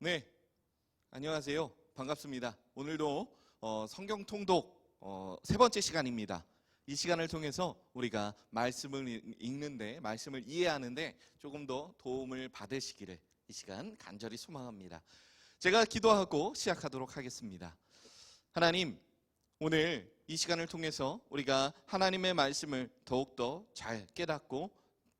네, 안녕하세요. 반갑습니다. 오늘도 성경 통독 세 번째 시간입니다. 이 시간을 통해서 우리가 말씀을 읽는데, 말씀을 이해하는데 조금 더 도움을 받으시기를 이 시간 간절히 소망합니다. 제가 기도하고 시작하도록 하겠습니다. 하나님, 오늘 이 시간을 통해서 우리가 하나님의 말씀을 더욱더 잘 깨닫고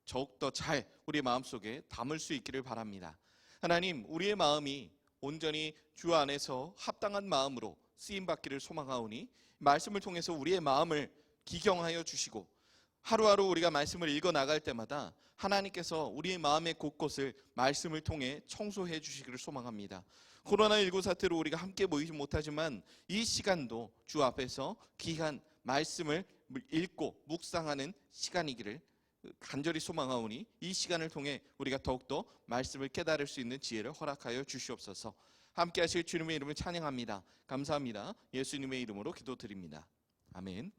더욱더 잘 우리 마음속에 담을 수 있기를 바랍니다. 하나님, 우리의 마음이 온전히 주 안에서 합당한 마음으로 쓰임받기를 소망하오니 말씀을 통해서 우리의 마음을 기경하여 주시고 하루하루 우리가 말씀을 읽어 나갈 때마다 하나님께서 우리의 마음의 곳곳을 말씀을 통해 청소해 주시기를 소망합니다. 코로나19 사태로 우리가 함께 모이지 못하지만 이 시간도 주 앞에서 귀한 말씀을 읽고 묵상하는 시간이기를 간절히 소망하오니 이 시간을 통해 우리가 더욱더 말씀을 깨달을 수 있는 지혜를 허락하여 주시옵소서. 함께 하실 주님의 이름을 찬양합니다. 감사합니다. 예수님의 이름으로 기도드립니다. 아멘.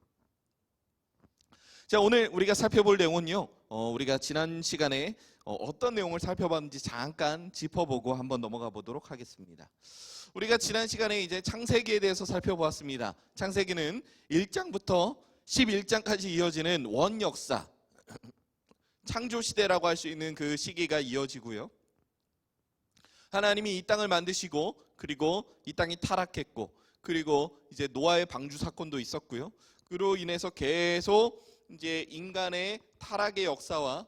자, 오늘 우리가 살펴볼 내용은요, 우리가 지난 시간에 어떤 내용을 살펴봤는지 잠깐 짚어보고 한번 넘어가 보도록 하겠습니다. 우리가 지난 시간에 이제 창세기에 대해서 살펴보았습니다. 창세기는 1장부터 11장까지 이어지는 원역사, 창조시대라고 할 수 있는 그 시기가 이어지고요. 하나님이 이 땅을 만드시고 그리고 이 땅이 타락했고 그리고 이제 노아의 방주 사건도 있었고요. 그로 인해서 계속 이제 인간의 타락의 역사와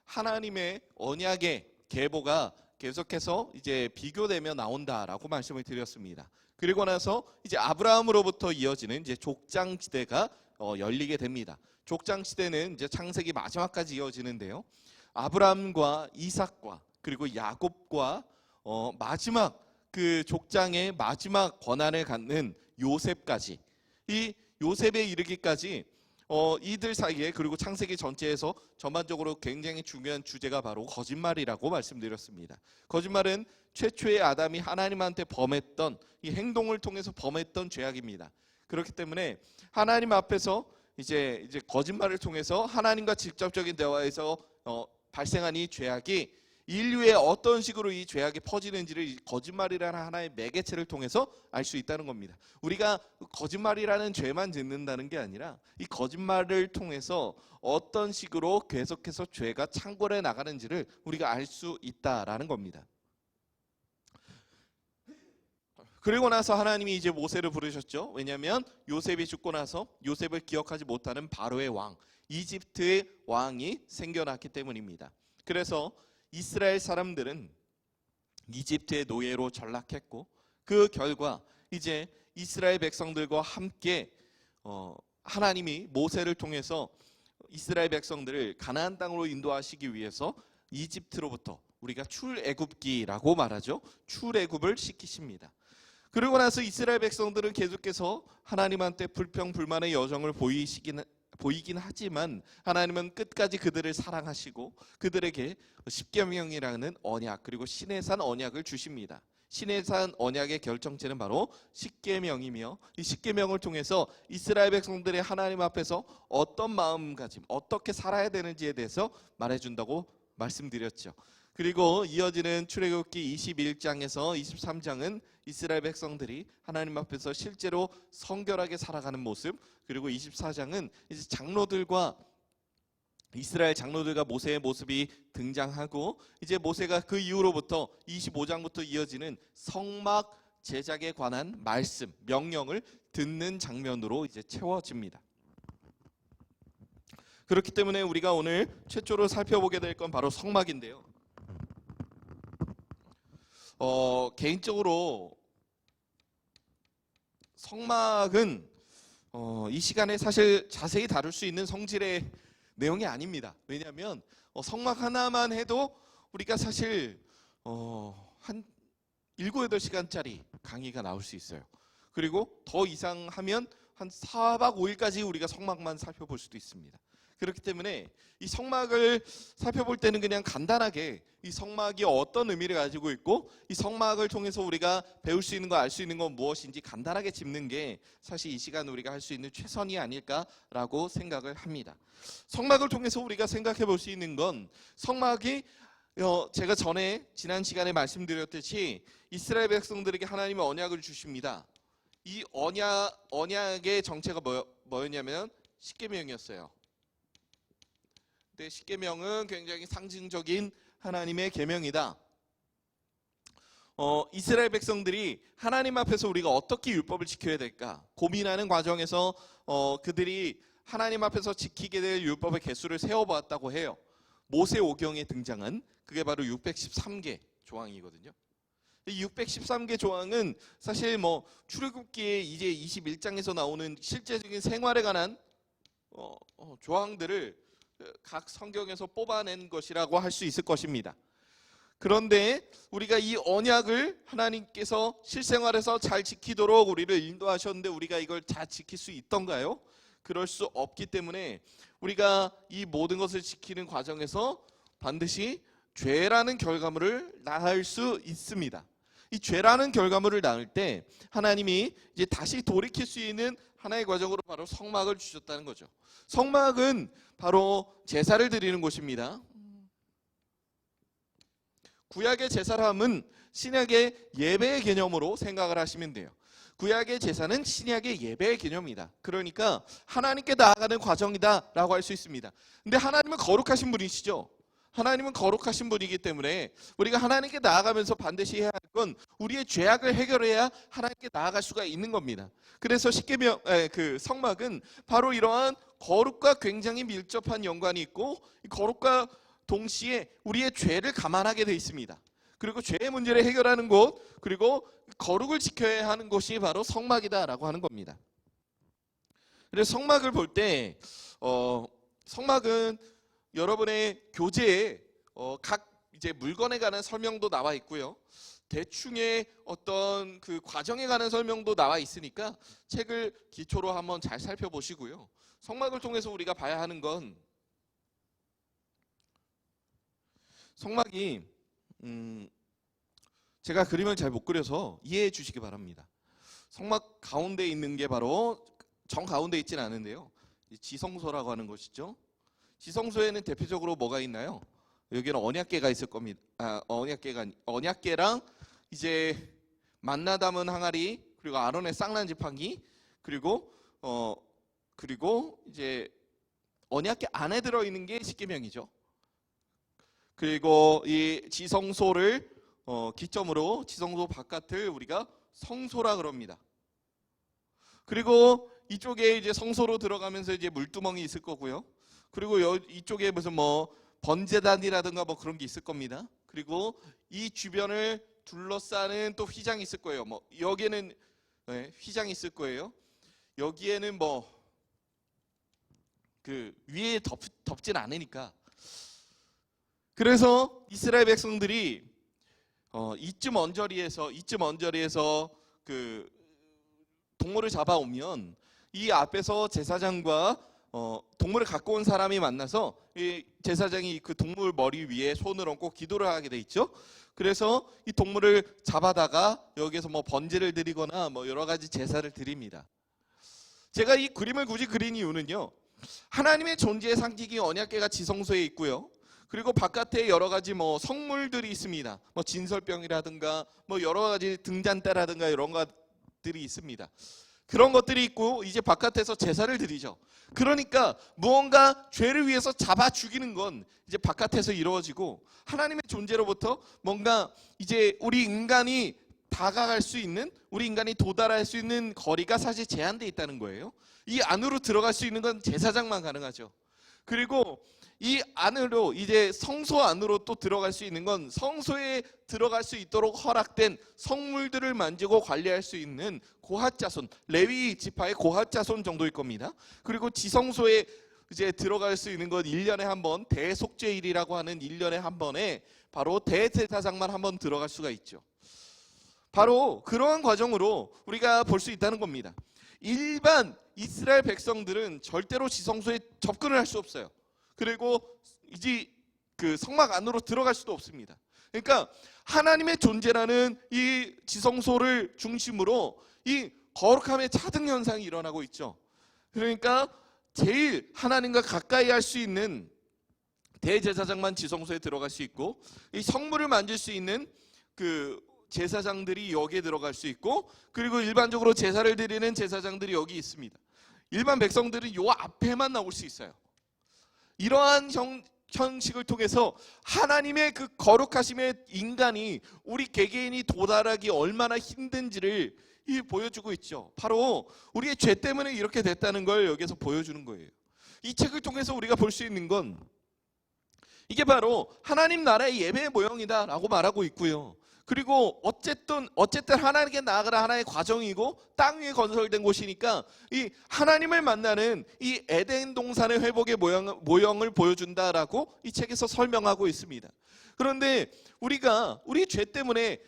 하나님의 언약의 계보가 계속해서 이제 비교되며 나온다라고 말씀을 드렸습니다. 그리고 나서 이제 아브라함으로부터 이어지는 이제 족장시대가 열리게 됩니다. 족장시대는 이제 창세기 마지막까지 이어지는데요. 아브라함과 이삭과 그리고 야곱과 마지막 그 족장의 마지막 권한을 갖는 요셉까지, 이 요셉에 이르기까지 이들 사이에, 그리고 창세기 전체에서 전반적으로 굉장히 중요한 주제가 바로 거짓말이라고 말씀드렸습니다. 거짓말은 최초의 아담이 하나님한테 범했던 이 행동을 통해서 범했던 죄악입니다. 그렇기 때문에 하나님 앞에서 이제 거짓말을 통해서 하나님과 직접적인 대화에서 발생한 이 죄악이 인류에 어떤 식으로 이 죄악이 퍼지는지를 이 거짓말이라는 하나의 매개체를 통해서 알 수 있다는 겁니다. 우리가 거짓말이라는 죄만 짓는다는 게 아니라 이 거짓말을 통해서 어떤 식으로 계속해서 죄가 창궐해 나가는지를 우리가 알 수 있다라는 겁니다. 그리고 나서 하나님이 이제 모세를 부르셨죠. 왜냐하면 요셉이 죽고 나서 요셉을 기억하지 못하는 바로의 왕, 이집트의 왕이 생겨났기 때문입니다. 그래서 이스라엘 사람들은 이집트의 노예로 전락했고 그 결과 이제 이스라엘 백성들과 함께 하나님이 모세를 통해서 이스라엘 백성들을 가나안 땅으로 인도하시기 위해서 이집트로부터 우리가 출애굽기라고 말하죠. 출애굽을 시키십니다. 그리고 나서 이스라엘 백성들은 계속해서 하나님한테 불평불만의 여정을 보이긴 하지만 하나님은 끝까지 그들을 사랑하시고 그들에게 십계명이라는 언약, 그리고 시내산 언약을 주십니다. 시내산 언약의 결정체는 바로 십계명이며 이 십계명을 통해서 이스라엘 백성들의 하나님 앞에서 어떤 마음가짐, 어떻게 살아야 되는지에 대해서 말해준다고 말씀드렸죠. 그리고 이어지는 출애굽기 21장에서 23장은 이스라엘 백성들이 하나님 앞에서 실제로 성결하게 살아가는 모습, 그리고 24장은 이제 장로들과 이스라엘 장로들과 모세의 모습이 등장하고 이제 모세가 그 이후로부터 25장부터 이어지는 성막 제작에 관한 말씀, 명령을 듣는 장면으로 이제 채워집니다. 그렇기 때문에 우리가 오늘 최초로 살펴보게 될 건 바로 성막인데요. 개인적으로 성막은 이 시간에 사실 자세히 다룰 수 있는 성질의 내용이 아닙니다. 왜냐하면 성막 하나만 해도 우리가 사실 한 7, 8시간짜리 강의가 나올 수 있어요. 그리고 더 이상 하면 한 4박 5일까지 우리가 성막만 살펴볼 수도 있습니다. 그렇기 때문에 이 성막을 살펴볼 때는 그냥 간단하게 이 성막이 어떤 의미를 가지고 있고 이 성막을 통해서 우리가 배울 수 있는 거, 알 수 있는 건 무엇인지 간단하게 짚는 게 사실 이 시간 우리가 할 수 있는 최선이 아닐까라고 생각을 합니다. 성막을 통해서 우리가 생각해 볼 수 있는 건 성막이 제가 지난 시간에 말씀드렸듯이 이스라엘 백성들에게 하나님은 언약을 주십니다. 이 언약의 정체가 뭐였냐면 십계명이었어요. 근데 십계명은 굉장히 상징적인 하나님의 계명이다. 이스라엘 백성들이 하나님 앞에서 우리가 어떻게 율법을 지켜야 될까 고민하는 과정에서 그들이 하나님 앞에서 지키게 될 율법의 개수를 세어보았다고 해요. 모세오경에 등장한 그게 바로 613개 조항이거든요. 이 613개 조항은 사실 출애굽기의 이제 21장에서 나오는 실제적인 생활에 관한 조항들을 각 성경에서 뽑아낸 것이라고 할 수 있을 것입니다. 그런데 우리가 이 언약을 하나님께서 실생활에서 잘 지키도록 우리를 인도하셨는데 우리가 이걸 잘 지킬 수 있던가요? 그럴 수 없기 때문에 우리가 이 모든 것을 지키는 과정에서 반드시 죄라는 결과물을 낳을 수 있습니다. 이 죄라는 결과물을 낳을 때 하나님이 이제 다시 돌이킬 수 있는 하나의 과정으로 바로 성막을 주셨다는 거죠. 성막은 바로 제사를 드리는 곳입니다. 구약의 제사함은 신약의 예배의 개념으로 생각을 하시면 돼요. 구약의 제사는 신약의 예배의 개념이다. 그러니까 하나님께 나아가는 과정이다라고 할 수 있습니다. 근데 하나님은 거룩하신 분이시죠. 하나님은 거룩하신 분이기 때문에 우리가 하나님께 나아가면서 반드시 해야 할 건 우리의 죄악을 해결해야 하나님께 나아갈 수가 있는 겁니다. 그래서 그 성막은 바로 이러한 거룩과 굉장히 밀접한 연관이 있고 거룩과 동시에 우리의 죄를 감안하게 되어 있습니다. 그리고 죄의 문제를 해결하는 곳, 그리고 거룩을 지켜야 하는 곳이 바로 성막이다라고 하는 겁니다. 그래서 성막을 볼 때 성막은 여러분의 교재에 각 이제 물건에 관한 설명도 나와 있고요. 대충의 어떤 그 과정에 관한 설명도 나와 있으니까 책을 기초로 한번 잘 살펴보시고요. 성막을 통해서 우리가 봐야 하는 건 성막이 제가 그림을 잘 못 그려서 이해해 주시기 바랍니다. 성막 가운데 있는 게 바로 정 가운데 있지는 않은데요. 지성소라고 하는 것이죠. 지성소에는 대표적으로 뭐가 있나요? 여기는 언약궤가 있을 겁니다. 언약궤랑 이제 만나 담은 항아리, 그리고 아론의 쌍난 지팡이, 그리고 이제 언약궤 안에 들어 있는 게 십계명이죠. 그리고 이 지성소를 기점으로 지성소 바깥을 우리가 성소라 그럽니다. 그리고 이쪽에 이제 성소로 들어가면서 이제 물두멍이 있을 거고요. 그리고 이쪽에 무슨 번제단이라든가 그런 게 있을 겁니다. 그리고 이 주변을 둘러싸는 또 휘장이 있을 거예요. 여기에는 휘장이 있을 거예요. 여기에는 그 위에 덮진 않으니까. 그래서 이스라엘 백성들이 이쯤 언저리에서 그 동물을 잡아오면 이 앞에서 제사장과 동물을 갖고 온 사람이 만나서 이 제사장이 그 동물 머리 위에 손을 얹고 기도를 하게 돼 있죠. 그래서 이 동물을 잡아다가 여기에서 번제를 드리거나 여러 가지 제사를 드립니다. 제가 이 그림을 굳이 그린 이유는요. 하나님의 존재의 상징이 언약궤가 지성소에 있고요. 그리고 바깥에 여러 가지 성물들이 있습니다. 진설병이라든가 여러 가지 등잔대라든가 이런 것들이 있습니다. 그런 것들이 있고 이제 바깥에서 제사를 드리죠. 그러니까 무언가 죄를 위해서 잡아 죽이는 건 이제 바깥에서 이루어지고 하나님의 존재로부터 뭔가 이제 우리 인간이 다가갈 수 있는, 우리 인간이 도달할 수 있는 거리가 사실 제한되어 있다는 거예요. 이 안으로 들어갈 수 있는 건 제사장만 가능하죠. 그리고 이 안으로 이제 성소 안으로 또 들어갈 수 있는 건 성소에 들어갈 수 있도록 허락된 성물들을 만지고 관리할 수 있는 고핫 자손, 레위 지파의 고핫 자손 정도일 겁니다. 그리고 지성소에 이제 들어갈 수 있는 건 1년에 한 번, 대속죄일이라고 하는 1년에 한 번에 바로 대제사장만 한 번 들어갈 수가 있죠. 바로 그러한 과정으로 우리가 볼 수 있다는 겁니다. 일반 이스라엘 백성들은 절대로 지성소에 접근을 할 수 없어요. 그리고 이제 그 성막 안으로 들어갈 수도 없습니다. 그러니까 하나님의 존재라는 이 지성소를 중심으로 이 거룩함의 차등 현상이 일어나고 있죠. 그러니까 제일 하나님과 가까이 할 수 있는 대제사장만 지성소에 들어갈 수 있고, 이 성물을 만질 수 있는 그 제사장들이 여기에 들어갈 수 있고, 그리고 일반적으로 제사를 드리는 제사장들이 여기 있습니다. 일반 백성들은 요 앞에만 나올 수 있어요. 이러한 형식을 통해서 하나님의 그 거룩하심의 인간이, 우리 개개인이 도달하기 얼마나 힘든지를 보여주고 있죠. 바로 우리의 죄 때문에 이렇게 됐다는 걸 여기서 보여주는 거예요. 이 책을 통해서 우리가 볼 수 있는 건 이게 바로 하나님 나라의 예배의 모형이다라고 말하고 있고요. 그리고 어쨌든 하나님께 나아가라 하나의 과정이고 땅 위에 건설된 곳이니까 이 하나님을 만나는 이 에덴 동산의 회복의 모형을 보여준다라고 이 책에서 설명하고 있습니다. 그런데 우리가 우리 죄 때문에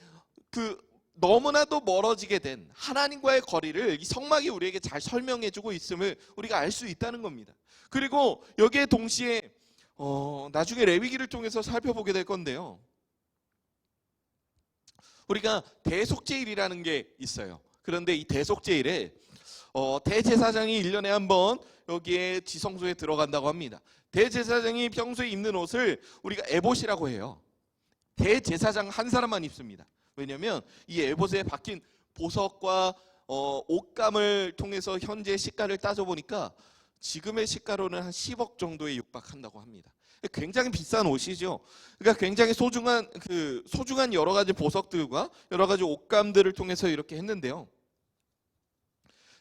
그 너무나도 멀어지게 된 하나님과의 거리를 이 성막이 우리에게 잘 설명해주고 있음을 우리가 알 수 있다는 겁니다. 그리고 여기에 동시에 나중에 레위기를 통해서 살펴보게 될 건데요. 우리가 대속죄일이라는 게 있어요. 그런데 이 대속죄일에 대제사장이 1년에 한 번 여기에 지성소에 들어간다고 합니다. 대제사장이 평소에 입는 옷을 우리가 에봇이라고 해요. 대제사장 한 사람만 입습니다. 왜냐하면 이 에봇에 박힌 보석과 옷감을 통해서 현재 시가를 따져보니까 지금의 시가로는 한 10억 정도에 육박한다고 합니다. 굉장히 비싼 옷이죠. 그러니까 굉장히 소중한 여러 가지 보석들과 여러 가지 옷감들을 통해서 이렇게 했는데요.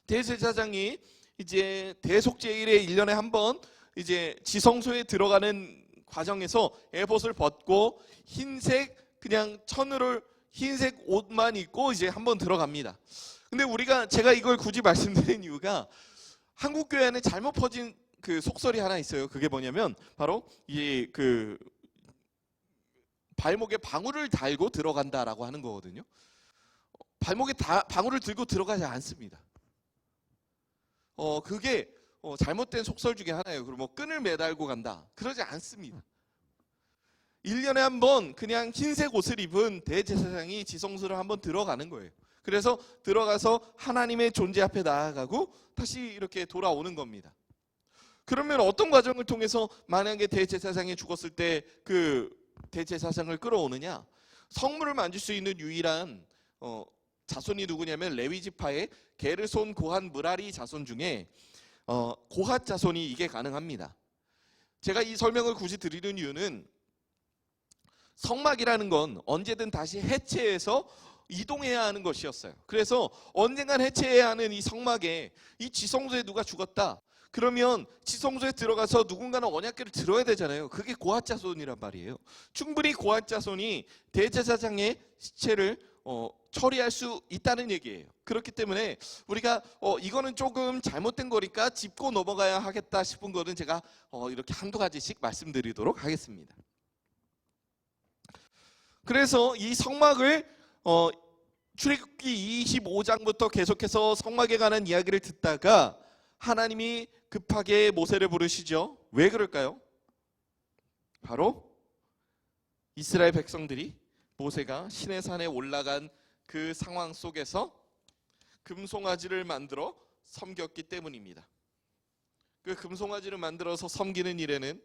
대제사장이 이제 대속죄일에 1년에 한 번 이제 지성소에 들어가는 과정에서 에봇을 벗고 흰색 흰색 옷만 입고 이제 한번 들어갑니다. 근데 제가 이걸 굳이 말씀드린 이유가 한국 교회에는 잘못 퍼진 그 속설이 하나 있어요. 그게 뭐냐면 바로 이 발목에 방울을 달고 들어간다라고 하는 거거든요. 발목에 방울을 들고 들어가지 않습니다. 그게 잘못된 속설 중에 하나예요. 그리고 뭐 끈을 매달고 간다. 그러지 않습니다. 1년에 한 번 그냥 흰색 옷을 입은 대제사장이 지성소를 한번 들어가는 거예요. 그래서 들어가서 하나님의 존재 앞에 나아가고 다시 이렇게 돌아오는 겁니다. 그러면 어떤 과정을 통해서 만약에 대제사장이 죽었을 때 그 대제사장을 끌어오느냐? 성물을 만질 수 있는 유일한 자손이 누구냐면 레위 지파의 게르손, 고한, 므라리 자손 중에 고핫 자손이 이게 가능합니다. 제가 이 설명을 굳이 드리는 이유는 성막이라는 건 언제든 다시 해체해서 이동해야 하는 것이었어요. 그래서 언젠간 해체해야 하는 이 성막에 이 지성소에 누가 죽었다. 그러면 지성소에 들어가서 누군가는 언약궤를 들어야 되잖아요. 그게 고핫 자손이란 말이에요. 충분히 고핫 자손이 대제사장의 시체를 처리할 수 있다는 얘기예요. 그렇기 때문에 우리가 이거는 조금 잘못된 거니까 짚고 넘어가야 하겠다 싶은 거는 제가 이렇게 한두 가지씩 말씀드리도록 하겠습니다. 그래서 이 성막을 출애굽기 25장부터 계속해서 성막에 관한 이야기를 듣다가 하나님이 급하게 모세를 부르시죠. 왜 그럴까요? 바로 이스라엘 백성들이 모세가 시내산에 올라간 그 상황 속에서 금송아지를 만들어 섬겼기 때문입니다. 그 금송아지를 만들어서 섬기는 일에는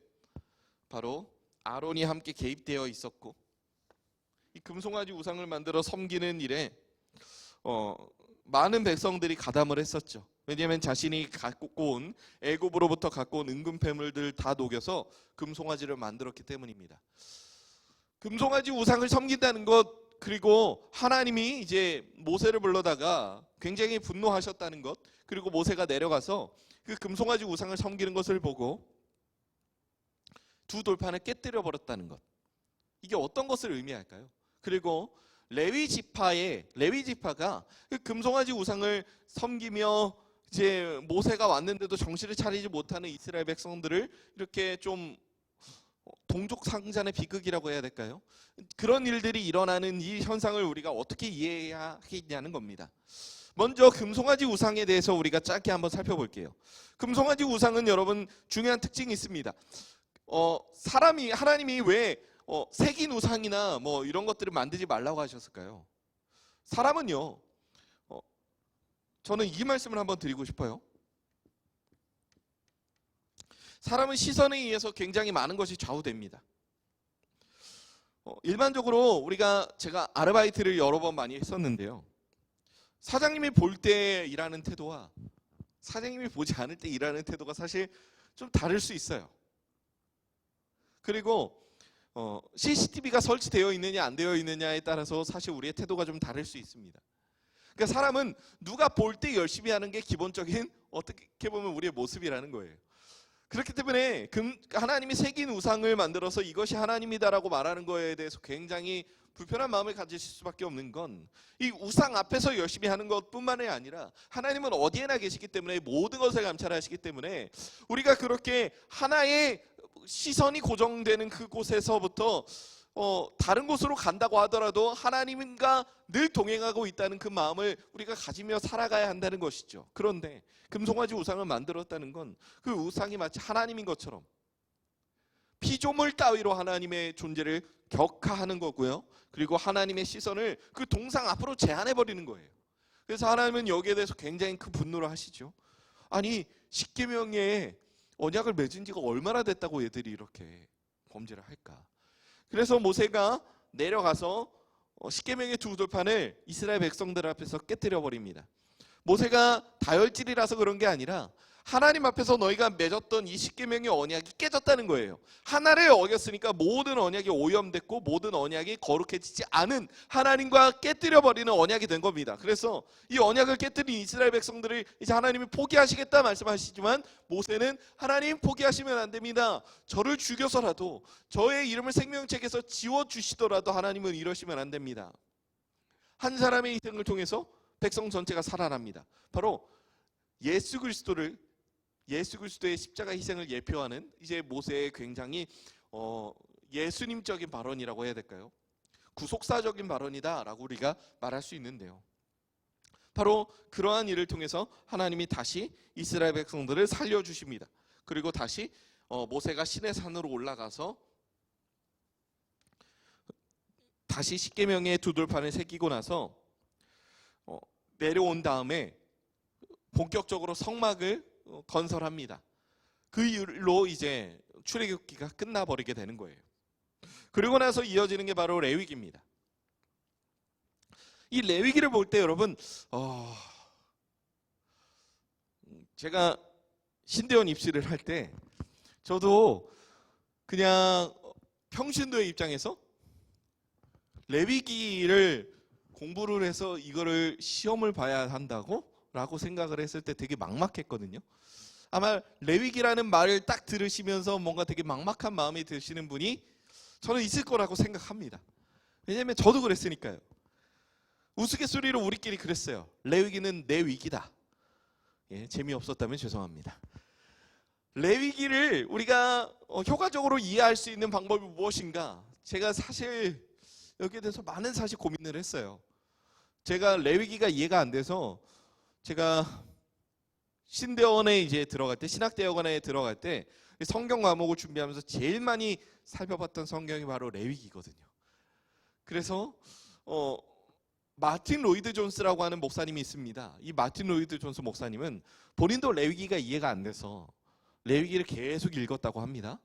바로 아론이 함께 개입되어 있었고, 이 금송아지 우상을 만들어 섬기는 일에 많은 백성들이 가담을 했었죠. 왜냐하면 자신이 갖고 온 애굽으로부터 갖고 온 은금패물들 다 녹여서 금송아지를 만들었기 때문입니다. 금송아지 우상을 섬긴다는 것, 그리고 하나님이 이제 모세를 불러다가 굉장히 분노하셨다는 것, 그리고 모세가 내려가서 그 금송아지 우상을 섬기는 것을 보고 두 돌판을 깨뜨려 버렸다는 것, 이게 어떤 것을 의미할까요? 그리고 레위 지파가 그 금송아지 우상을 섬기며 이제 모세가 왔는데도 정신을 차리지 못하는 이스라엘 백성들을 이렇게 좀 동족 상잔의 비극이라고 해야 될까요? 그런 일들이 일어나는 이 현상을 우리가 어떻게 이해해야 하겠냐는 겁니다. 먼저 금송아지 우상에 대해서 우리가 짧게 한번 살펴볼게요. 금송아지 우상은 여러분 중요한 특징이 있습니다. 하나님이 왜 색인 우상이나 뭐 이런 것들을 만들지 말라고 하셨을까요? 사람은요, 저는 이 말씀을 한번 드리고 싶어요. 사람은 시선에 의해서 굉장히 많은 것이 좌우됩니다. 일반적으로 제가 아르바이트를 여러 번 많이 했었는데요. 사장님이 볼 때 일하는 태도와 사장님이 보지 않을 때 일하는 태도가 사실 좀 다를 수 있어요. 그리고 CCTV가 설치되어 있느냐 안 되어 있느냐에 따라서 사실 우리의 태도가 좀 다를 수 있습니다. 그러니까 사람은 누가 볼 때 열심히 하는 게 기본적인 어떻게 보면 우리의 모습이라는 거예요. 그렇기 때문에 하나님이 새긴 우상을 만들어서 이것이 하나님이다라고 말하는 거에 대해서 굉장히 불편한 마음을 가지실 수밖에 없는 건 이 우상 앞에서 열심히 하는 것뿐만이 아니라 하나님은 어디에나 계시기 때문에 모든 것을 감찰하시기 때문에 우리가 그렇게 하나의 시선이 고정되는 그곳에서부터 다른 곳으로 간다고 하더라도 하나님과 늘 동행하고 있다는 그 마음을 우리가 가지며 살아가야 한다는 것이죠. 그런데 금송아지 우상을 만들었다는 건 그 우상이 마치 하나님인 것처럼 피조물 따위로 하나님의 존재를 격하하는 거고요. 그리고 하나님의 시선을 그 동상 앞으로 제한해버리는 거예요. 그래서 하나님은 여기에 대해서 굉장히 큰 분노를 하시죠. 아니 십계명에 언약을 맺은 지가 얼마나 됐다고 얘들이 이렇게 범죄를 할까. 그래서 모세가 내려가서 십계명의 두 돌판을 이스라엘 백성들 앞에서 깨뜨려 버립니다. 모세가 다혈질이라서 그런 게 아니라 하나님 앞에서 너희가 맺었던 이 십계명의 언약이 깨졌다는 거예요. 하나를 어겼으니까 모든 언약이 오염됐고 모든 언약이 거룩해지지 않은 하나님과 깨뜨려 버리는 언약이 된 겁니다. 그래서 이 언약을 깨뜨린 이스라엘 백성들을 이제 하나님이 포기하시겠다 말씀하시지만 모세는 하나님 포기하시면 안 됩니다. 저를 죽여서라도 저의 이름을 생명책에서 지워주시더라도 하나님은 이러시면 안 됩니다. 한 사람의 희생을 통해서 백성 전체가 살아납니다. 바로 예수 그리스도의 십자가 희생을 예표하는 이제 모세의 굉장히 예수님적인 발언이라고 해야 될까요? 구속사적인 발언이다라고 우리가 말할 수 있는데요. 바로 그러한 일을 통해서 하나님이 다시 이스라엘 백성들을 살려주십니다. 그리고 다시 모세가 시내 산으로 올라가서 다시 십계명의 두 돌판을 새기고 나서 내려온 다음에 본격적으로 성막을 건설합니다. 그 일로 이제 출애굽기가 끝나버리게 되는 거예요. 그리고 나서 이어지는 게 바로 레위기입니다. 이 레위기를 볼 때 여러분 제가 신대원 입시를 할 때 저도 그냥 평신도의 입장에서 레위기를 공부를 해서 이거를 시험을 봐야 한다고? 라고 생각을 했을 때 되게 막막했거든요. 아마 레위기라는 말을 딱 들으시면서 뭔가 되게 막막한 마음이 드시는 분이 저는 있을 거라고 생각합니다. 왜냐하면 저도 그랬으니까요. 우스갯소리로 우리끼리 그랬어요. 레위기는 내 위기다. 재미없었다면 죄송합니다. 레위기를 우리가 효과적으로 이해할 수 있는 방법이 무엇인가? 제가 사실 여기에 대해서 많은 사실 고민을 했어요. 제가 레위기가 이해가 안 돼서 제가 신대원에 이제 들어갈 때, 신학대학원에 들어갈 때 성경 과목을 준비하면서 제일 많이 살펴봤던 성경이 바로 레위기거든요. 그래서 마틴 로이드 존스라고 하는 목사님이 있습니다. 이 마틴 로이드 존스 목사님은 본인도 레위기가 이해가 안 돼서 레위기를 계속 읽었다고 합니다.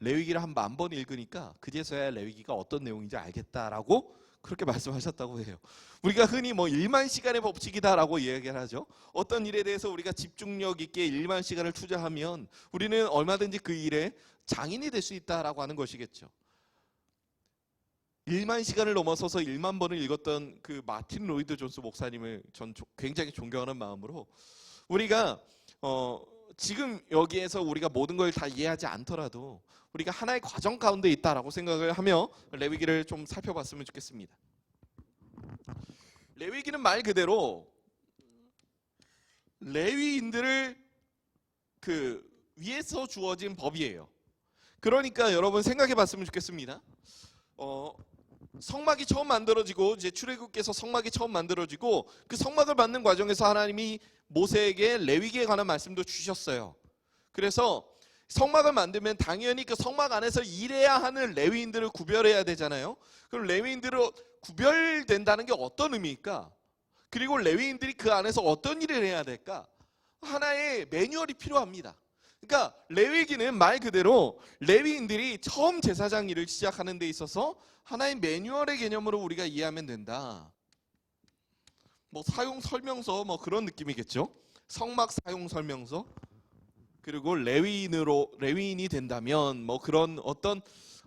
레위기를 한 10,000번 읽으니까 그제서야 레위기가 어떤 내용인지 알겠다라고 그렇게 말씀하셨다고 해요. 우리가 흔히 1만 시간의 법칙이다라고 이야기를 하죠. 어떤 일에 대해서 우리가 집중력 있게 1만 시간을 투자하면 우리는 얼마든지 그 일에 장인이 될 수 있다라고 하는 것이겠죠. 1만 시간을 넘어서서 1만 번을 읽었던 그 마틴 로이드 존스 목사님을 전 굉장히 존경하는 마음으로 우리가 지금 여기에서 우리가 모든 걸 다 이해하지 않더라도 우리가 하나의 과정 가운데 있다라고 생각을 하며 레위기를 좀 살펴봤으면 좋겠습니다. 레위기는 말 그대로 레위인들을 위에서 주어진 법이에요. 그러니까 여러분 생각해 봤으면 좋겠습니다. 성막이 처음 만들어지고 이제 출애굽기에서 성막이 처음 만들어지고 그 성막을 만드는 과정에서 하나님이 모세에게 레위기에 관한 말씀도 주셨어요. 그래서 성막을 만들면 당연히 그 성막 안에서 일해야 하는 레위인들을 구별해야 되잖아요. 그럼 레위인들을 구별된다는 게 어떤 의미일까? 그리고 레위인들이 그 안에서 어떤 일을 해야 될까? 하나의 매뉴얼이 필요합니다. 그러니까 레위기는 말 그대로 레위인들이 처음 제사장 일을 시작하는 데 있어서 하나의 매뉴얼의 개념으로 우리가 이해하면 된다. 뭐 사용 설명서 뭐 그런 느낌이겠죠. 성막 사용 설명서. 그리고 레위인이 된다면 뭐 그런 어떤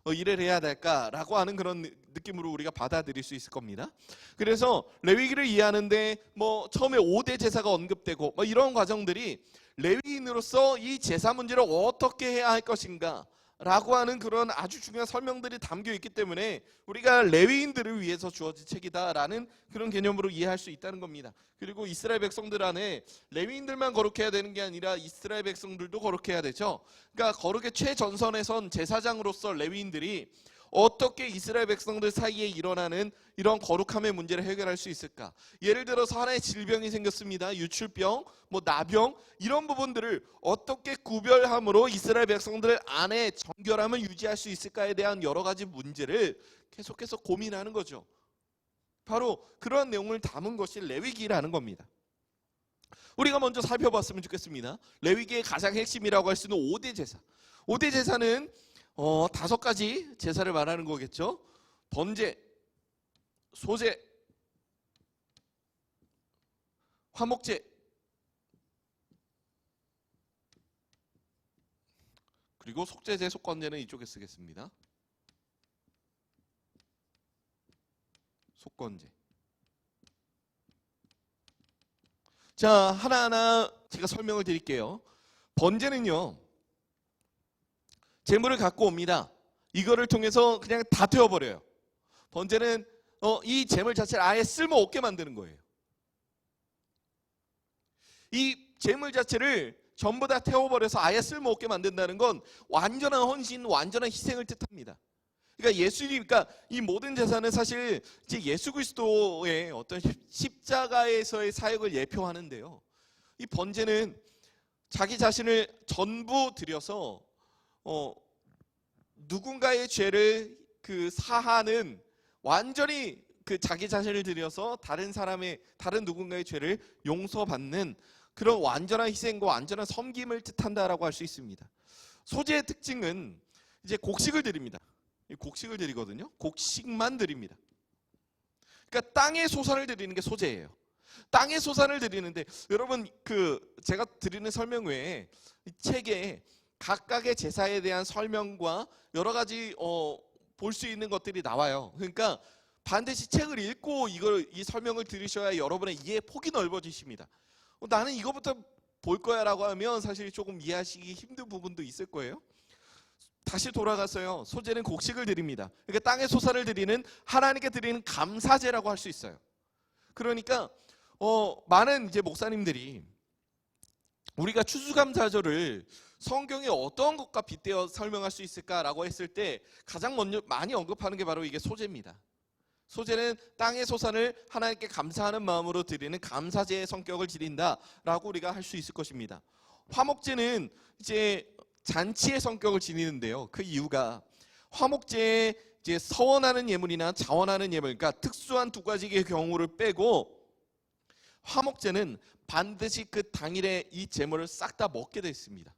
일을 해야 될까라고 하는 그런 느낌으로 우리가 받아들일 수 있을 겁니다. 그래서 레위기를 이해하는데 뭐 처음에 5대 제사가 언급되고 뭐 이런 과정들이 레위인으로서 이 제사 문제를 어떻게 해야 할 것인가 라고 하는 그런 아주 중요한 설명들이 담겨 있기 때문에 우리가 레위인들을 위해서 주어진 책이다라는 그런 개념으로 이해할 수 있다는 겁니다. 그리고 이스라엘 백성들 안에 레위인들만 거룩해야 되는 게 아니라 이스라엘 백성들도 거룩해야 되죠. 그러니까 거룩의 최전선에 선 제사장으로서 레위인들이 어떻게 이스라엘 백성들 사이에 일어나는 이런 거룩함의 문제를 해결할 수 있을까? 예를 들어서 하나의 질병이 생겼습니다. 유출병, 뭐 나병 이런 부분들을 어떻게 구별함으로 이스라엘 백성들 안에 정결함을 유지할 수 있을까에 대한 여러 가지 문제를 계속해서 고민하는 거죠. 바로 그러한 내용을 담은 것이 레위기라는 겁니다. 우리가 먼저 살펴봤으면 좋겠습니다. 레위기의 가장 핵심이라고 할 수 있는 5대 제사. 5대 제사는 5가지 제사를 말하는 거겠죠. 번제, 소제, 화목제, 그리고 속제제, 속건제는 이쪽에 쓰겠습니다. 속건제. 자, 하나하나 제가 설명을 드릴게요. 번제는요, 재물을 갖고 옵니다. 이거를 통해서 그냥 다 태워버려요. 번제는 이 재물 자체를 아예 쓸모없게 만드는 거예요. 이 재물 자체를 전부 다 태워버려서 아예 쓸모없게 만든다는 건 완전한 헌신, 완전한 희생을 뜻합니다. 그러니까 그러니까 이 모든 제사는 사실 이제 예수 그리스도의 어떤 십자가에서의 사역을 예표하는데요. 이 번제는 자기 자신을 전부 들여서 누군가의 죄를 사하는 완전히 자기 자신을 들여서 다른 누군가의 죄를 용서받는 그런 완전한 희생과 완전한 섬김을 뜻한다라고 할 수 있습니다. 소제의 특징은 이제 곡식을 드립니다. 곡식을 드리거든요. 곡식만 드립니다. 그러니까 땅의 소산을 드리는 게 소제예요. 땅의 소산을 드리는데 여러분 제가 드리는 설명 외에 이 책에 각각의 제사에 대한 설명과 여러 가지 볼 수 있는 것들이 나와요. 그러니까 반드시 책을 읽고 이 설명을 들으셔야 여러분의 이해 폭이 넓어지십니다. 나는 이거부터 볼 거야 라고 하면 사실 조금 이해하시기 힘든 부분도 있을 거예요. 다시 돌아가서요. 소제는 곡식을 드립니다. 그러니까 땅의 소산을 드리는 하나님께 드리는 감사제라고 할 수 있어요. 그러니까 많은 이제 목사님들이 우리가 추수감사절을 성경에 어떤 것과 빗대어 설명할 수 있을까라고 했을 때 가장 먼저 많이 언급하는 게 바로 이게 소제입니다. 소제는 땅의 소산을 하나님께 감사하는 마음으로 드리는 감사제의 성격을 지닌다라고 우리가 할 수 있을 것입니다. 화목제는 이제 잔치의 성격을 지니는데요. 그 이유가 화목제에 이제 서원하는 예물이나 자원하는 예물, 그러니까 특수한 2가지의 경우를 빼고 화목제는 반드시 그 당일에 이 제물을 싹 다 먹게 돼 있습니다.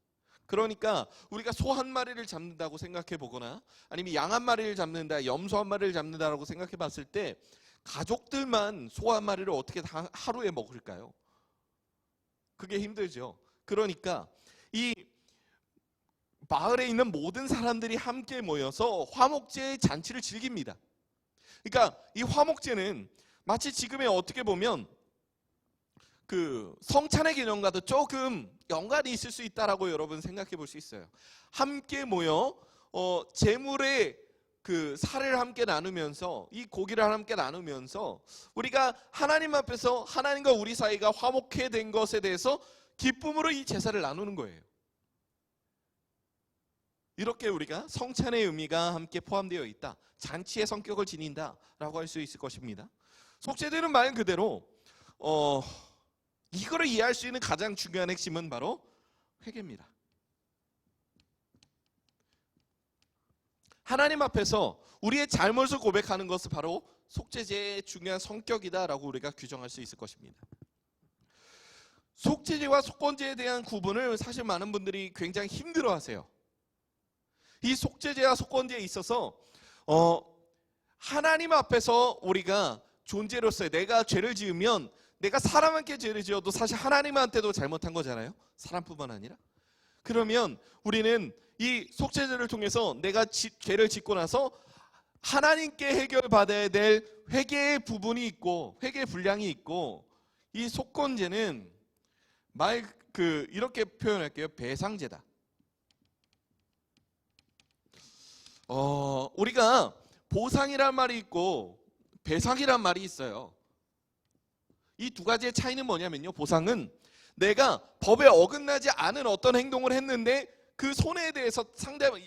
그러니까 우리가 소 한 마리를 잡는다고 생각해 보거나 아니면 양 한 마리를 잡는다, 염소 한 마리를 잡는다라고 생각해 봤을 때 가족들만 소 한 마리를 어떻게 하루에 먹을까요? 그게 힘들죠. 그러니까 이 마을에 있는 모든 사람들이 함께 모여서 화목제의 잔치를 즐깁니다. 그러니까 이 화목제는 마치 지금의 어떻게 보면 성찬의 개념과도 조금 연관이 있을 수 있다라고 여러분 생각해 볼 수 있어요. 함께 모여 제물의 살을 함께 나누면서 이 고기를 함께 나누면서 우리가 하나님 앞에서 하나님과 우리 사이가 화목해 된 것에 대해서 기쁨으로 이 제사를 나누는 거예요. 이렇게 우리가 성찬의 의미가 함께 포함되어 있다. 잔치의 성격을 지닌다라고 할 수 있을 것입니다. 속죄되는 말 그대로 이거를 이해할 수 있는 가장 중요한 핵심은 바로 회개입니다. 하나님 앞에서 우리의 잘못을 고백하는 것은 바로 속죄제의 중요한 성격이다라고 우리가 규정할 수 있을 것입니다. 속죄제와 속건제에 대한 구분을 사실 많은 분들이 굉장히 힘들어하세요. 이 속죄제와 속건제에 있어서 하나님 앞에서 우리가 존재로서 내가 죄를 지으면 내가 사람한테 죄를 지어도 사실 하나님한테도 잘못한 거잖아요. 사람뿐만 아니라. 그러면 우리는 이 속죄제를 통해서 내가 죄를 짓고 나서 하나님께 해결받아야 될 회개의 부분이 있고 회개의 분량이 있고, 이 속건제는 이렇게 표현할게요. 배상제다. 우리가 보상이란 말이 있고 배상이란 말이 있어요. 이 두 가지의 차이는 뭐냐면요. 보상은 내가 법에 어긋나지 않은 어떤 행동을 했는데 그 손해에 대해서 상대방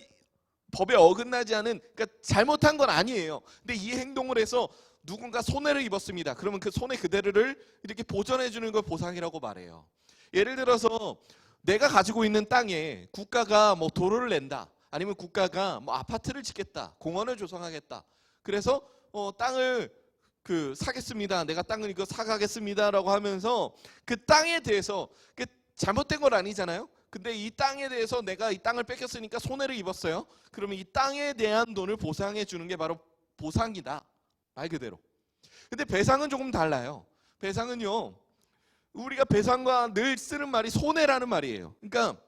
법에 어긋나지 않은, 그러니까 잘못한 건 아니에요. 근데 이 행동을 해서 누군가 손해를 입었습니다. 그러면 그 손해 그대로를 이렇게 보전해 주는 걸 보상이라고 말해요. 예를 들어서 내가 가지고 있는 땅에 국가가 뭐 도로를 낸다, 아니면 국가가 뭐 아파트를 짓겠다, 공원을 조성하겠다. 그래서 땅을 사겠습니다. 내가 땅을 이거 사가겠습니다라고 하면서 그 땅에 대해서 잘못된 건 아니잖아요. 근데 이 땅에 대해서 내가 이 땅을 뺏겼으니까 손해를 입었어요. 그러면 이 땅에 대한 돈을 보상해 주는 게 바로 보상이다. 말 그대로. 근데 배상은 조금 달라요. 배상은요, 우리가 배상과 늘 쓰는 말이 손해라는 말이에요. 그러니까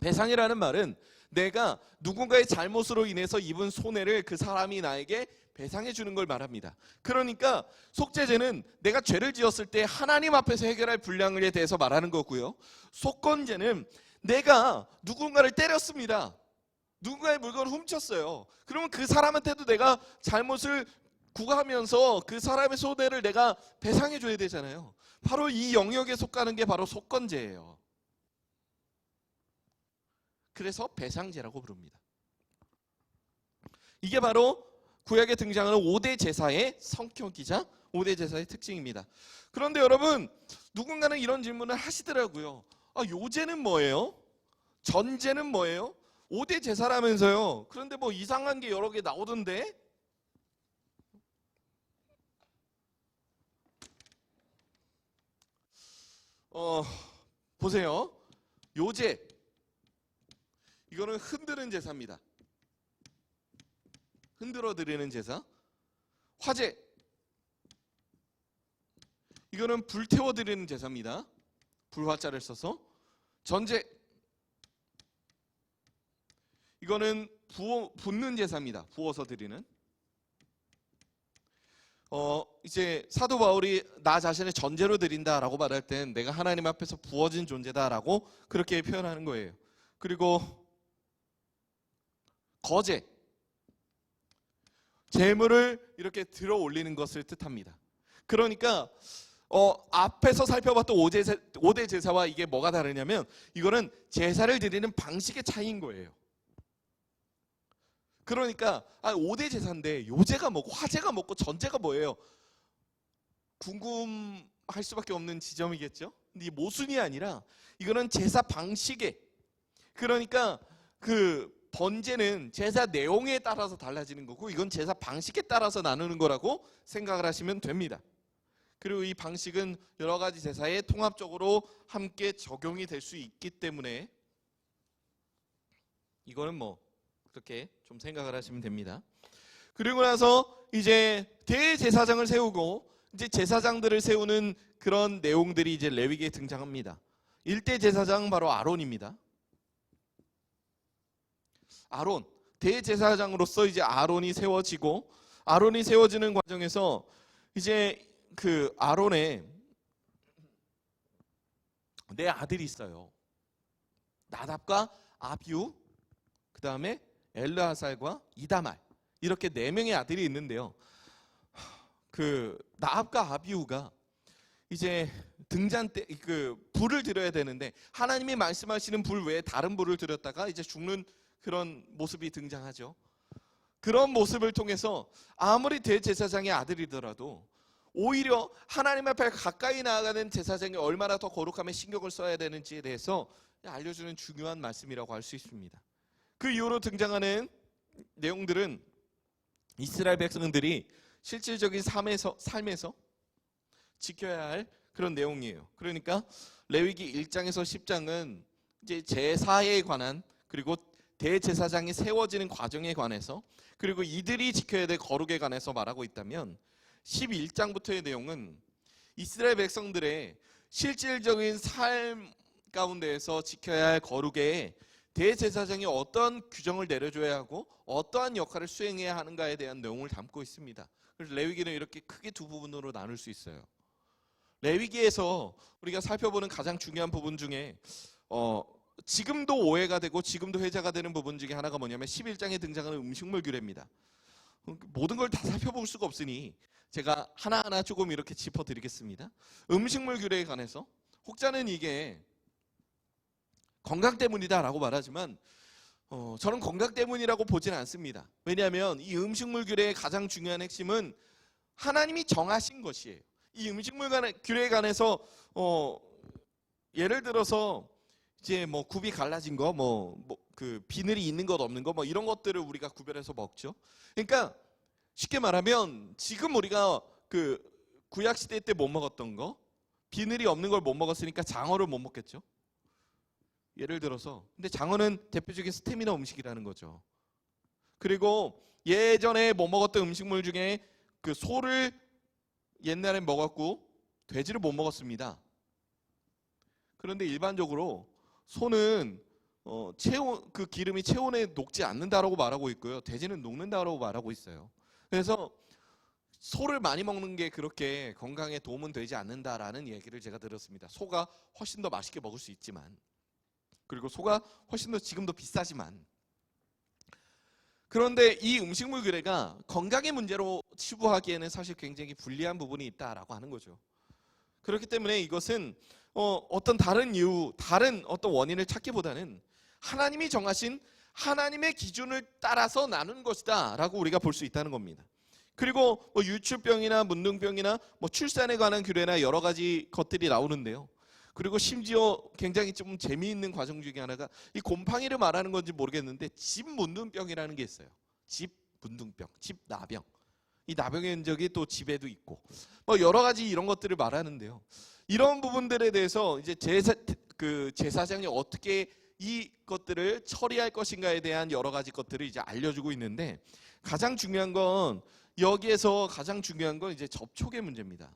배상이라는 말은 내가 누군가의 잘못으로 인해서 입은 손해를 그 사람이 나에게 배상해 주는 걸 말합니다. 그러니까 속죄제는 내가 죄를 지었을 때 하나님 앞에서 해결할 분량에 대해서 말하는 거고요. 속건제는 내가 누군가를 때렸습니다. 누군가의 물건을 훔쳤어요. 그러면 그 사람한테도 내가 잘못을 구하면서 그 사람의 손해를 내가 배상해 줘야 되잖아요. 바로 이 영역에 속하는 게 바로 속건제예요. 그래서 배상제라고 부릅니다. 이게 바로 구약에 등장하는 5대 제사의 성격이자 5대 제사의 특징입니다. 그런데 여러분, 누군가는 이런 질문을 하시더라고요. 요제는 뭐예요? 전제는 뭐예요? 5대 제사라면서요. 그런데 뭐 이상한 게 여러 개 나오던데? 보세요. 요제, 이거는 흔드는 제사입니다. 흔들어 드리는 제사. 화제, 이거는 불태워 드리는 제사입니다. 불화자를 써서. 전제, 이거는 붓는 제사입니다. 부어서 드리는. 이제 사도 바울이 나 자신을 전제로 드린다라고 말할 땐 내가 하나님 앞에서 부어진 존재다라고 그렇게 표현하는 거예요. 그리고 거제, 재물을 이렇게 들어 올리는 것을 뜻합니다. 그러니까 앞에서 살펴봤던 5대 제사와 이게 뭐가 다르냐면, 이거는 제사를 드리는 방식의 차이인 거예요. 그러니까 5대 제사인데 요제가 뭐고 화제가 뭐고 전제가 뭐예요? 궁금할 수밖에 없는 지점이겠죠. 근데 이 모순이 아니라 이거는 제사 방식에, 그러니까 그 번제는 제사 내용에 따라서 달라지는 거고, 이건 제사 방식에 따라서 나누는 거라고 생각을 하시면 됩니다. 그리고 이 방식은 여러 가지 제사에 통합적으로 함께 적용이 될 수 있기 때문에 이거는 뭐 그렇게 좀 생각을 하시면 됩니다. 그리고 나서 이제 대제사장을 세우고 이제 제사장들을 세우는 그런 내용들이 이제 레위기에 등장합니다. 1대 제사장은 바로 아론입니다. 아론, 대제사장으로서 이제 아론이 세워지고, 아론이 세워지는 과정에서 이제 그 아론의 네 아들이 있어요. 나답과 아비우, 그 다음에 엘르아살과 이다말, 이렇게 4명의 아들이 있는데요. 그 나합과 아비우가 이제 등잔 때 그 불을 드려야 되는데 하나님이 말씀하시는 불 외에 다른 불을 드렸다가 이제 죽는 그런 모습이 등장하죠. 그런 모습을 통해서 아무리 대제사장의 아들이더라도 오히려 하나님 앞에 가까이 나아가는 제사장이 얼마나 더 거룩함에 신경을 써야 되는지에 대해서 알려주는 중요한 말씀이라고 할 수 있습니다. 그 이후로 등장하는 내용들은 이스라엘 백성들이 실질적인 삶에서 지켜야 할 그런 내용이에요. 그러니까 레위기 1장에서 10장은 이제 제사에 관한, 그리고 대제사장이 세워지는 과정에 관해서, 그리고 이들이 지켜야 될 거룩에 관해서 말하고 있다면 11장부터의 내용은 이스라엘 백성들의 실질적인 삶 가운데에서 지켜야 할 거룩에 대제사장이 어떤 규정을 내려줘야 하고 어떠한 역할을 수행해야 하는가에 대한 내용을 담고 있습니다. 그래서 레위기는 이렇게 크게 두 부분으로 나눌 수 있어요. 레위기에서 우리가 살펴보는 가장 중요한 부분 중에 지금도 오해가 되고 지금도 회자가 되는 부분 중에 하나가 뭐냐면 11장에 등장하는 음식물 규례입니다. 모든 걸 다 살펴볼 수가 없으니 제가 하나하나 조금 이렇게 짚어드리겠습니다. 음식물 규례에 관해서 혹자는 이게 건강 때문이다라고 말하지만 저는 건강 때문이라고 보지는 않습니다. 왜냐하면 이 음식물 규례의 가장 중요한 핵심은 하나님이 정하신 것이에요. 이 음식물 규례에 관해서 예를 들어서 이제 뭐 굽이 갈라진 거, 그 비늘이 있는 것 없는 거, 이런 것들을 우리가 구별해서 먹죠. 그러니까 쉽게 말하면 지금 우리가 그 구약 시대 때 못 먹었던 거, 비늘이 없는 걸 못 먹었으니까 장어를 못 먹겠죠. 예를 들어서. 근데 장어는 대표적인 스테미너 음식이라는 거죠. 그리고 예전에 못 먹었던 음식물 중에 그 소를 옛날에 먹었고 돼지를 못 먹었습니다. 그런데 일반적으로 소는 체온, 그 기름이 체온에 녹지 않는다라고 말하고 있고요. 돼지는 녹는다라고 말하고 있어요. 그래서 소를 많이 먹는 게 그렇게 건강에 도움은 되지 않는다라는 얘기를 제가 들었습니다. 소가 훨씬 더 맛있게 먹을 수 있지만, 그리고 소가 훨씬 더 지금도 비싸지만, 그런데 이 음식물 규례가 건강의 문제로 치부하기에는 사실 굉장히 불리한 부분이 있다라고 하는 거죠. 그렇기 때문에 이것은 어떤 다른 이유, 다른 어떤 원인을 찾기보다는 하나님이 정하신 하나님의 기준을 따라서 나눈 것이다 라고 우리가 볼 수 있다는 겁니다. 그리고 유추병이나 문둥병이나 출산에 관한 규례나 여러 가지 것들이 나오는데요. 그리고 심지어 굉장히 좀 재미있는 과정 중에 하나가, 이 곰팡이를 말하는 건지 모르겠는데 집문둥병이라는 게 있어요. 집문둥병, 집나병. 이 나병의 흔적이 또 집에도 있고 여러 가지 이런 것들을 말하는데요. 이런 부분들에 대해서 이제 제사장이 어떻게 이 것들을 처리할 것인가에 대한 여러 가지 것들을 이제 알려주고 있는데, 가장 중요한 건 여기에서 가장 중요한 건 이제 접촉의 문제입니다.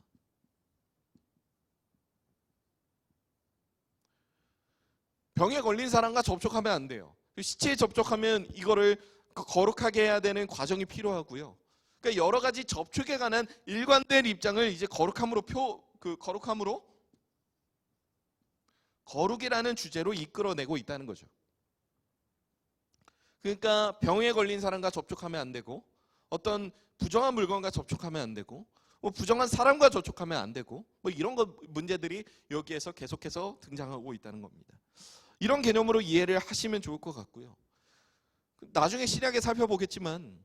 병에 걸린 사람과 접촉하면 안 돼요. 시체에 접촉하면 이거를 거룩하게 해야 되는 과정이 필요하고요. 그러니까 여러 가지 접촉에 관한 일관된 입장을 이제 거룩이라는 주제로 이끌어내고 있다는 거죠. 그러니까 병에 걸린 사람과 접촉하면 안 되고, 어떤 부정한 물건과 접촉하면 안 되고, 부정한 사람과 접촉하면 안 되고, 이런 문제들이 여기에서 계속해서 등장하고 있다는 겁니다. 이런 개념으로 이해를 하시면 좋을 것 같고요. 나중에 신약에 살펴보겠지만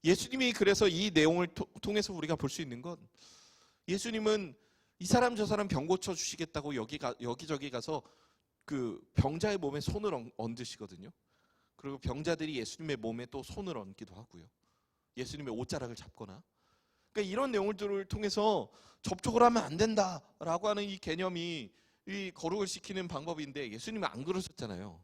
예수님이 그래서 이 내용을 통해서 우리가 볼 수 있는 건, 예수님은 이 사람 저 사람 병 고쳐 주시겠다고 여기저기 가서 그 병자의 몸에 손을 얹으시거든요. 그리고 병자들이 예수님의 몸에 또 손을 얹기도 하고요. 예수님의 옷자락을 잡거나. 그러니까 이런 내용들을 통해서 접촉을 하면 안 된다라고 하는 이 개념이 이 거룩을 시키는 방법인데, 예수님은 안 그러셨잖아요.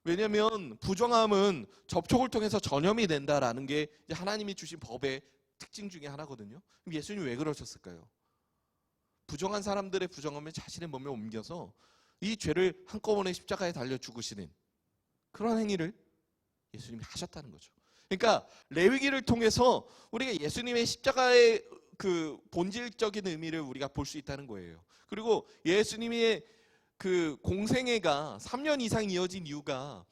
왜냐하면 부정함은 접촉을 통해서 전염이 된다라는 게 하나님이 주신 법의 특징 중에 하나거든요. 그럼 예수님이 왜 그러셨을까요? 부정한 사람들의 부정함을 자신의 몸에 옮겨서 이 죄를 한꺼번에 십자가에 달려 죽으시는 그런 행위를 예수님이 하셨다는 거죠. 그러니까 레위기를 통해서 우리가 예수님의 십자가의 그 본질적인 의미를 우리가 볼 수 있다는 거예요. 그리고 예수님의 그 공생애가 3년 이상 이어진 이유가,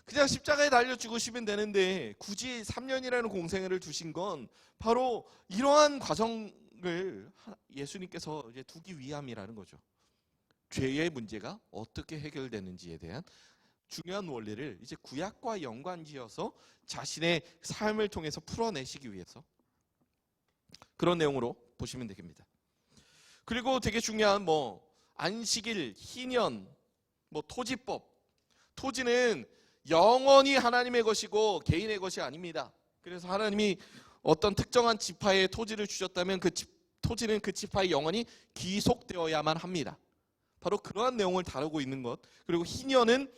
그냥 십자가에 달려 죽으시면 되는데 굳이 3년이라는 공생애를 두신 건 바로 이러한 과정을 예수님께서 이제 두기 위함이라는 거죠. 죄의 문제가 어떻게 해결되는지에 대한 중요한 원리를 이제 구약과 연관지어서 자신의 삶을 통해서 풀어내시기 위해서 그런 내용으로 보시면 되겠습니다. 그리고 되게 중요한 안식일, 희년, 토지법. 토지는 영원히 하나님의 것이고 개인의 것이 아닙니다. 그래서 하나님이 어떤 특정한 지파에 토지를 주셨다면 그 토지는 그 지파에 영원히 귀속되어야만 합니다. 바로 그러한 내용을 다루고 있는 것. 그리고 희년은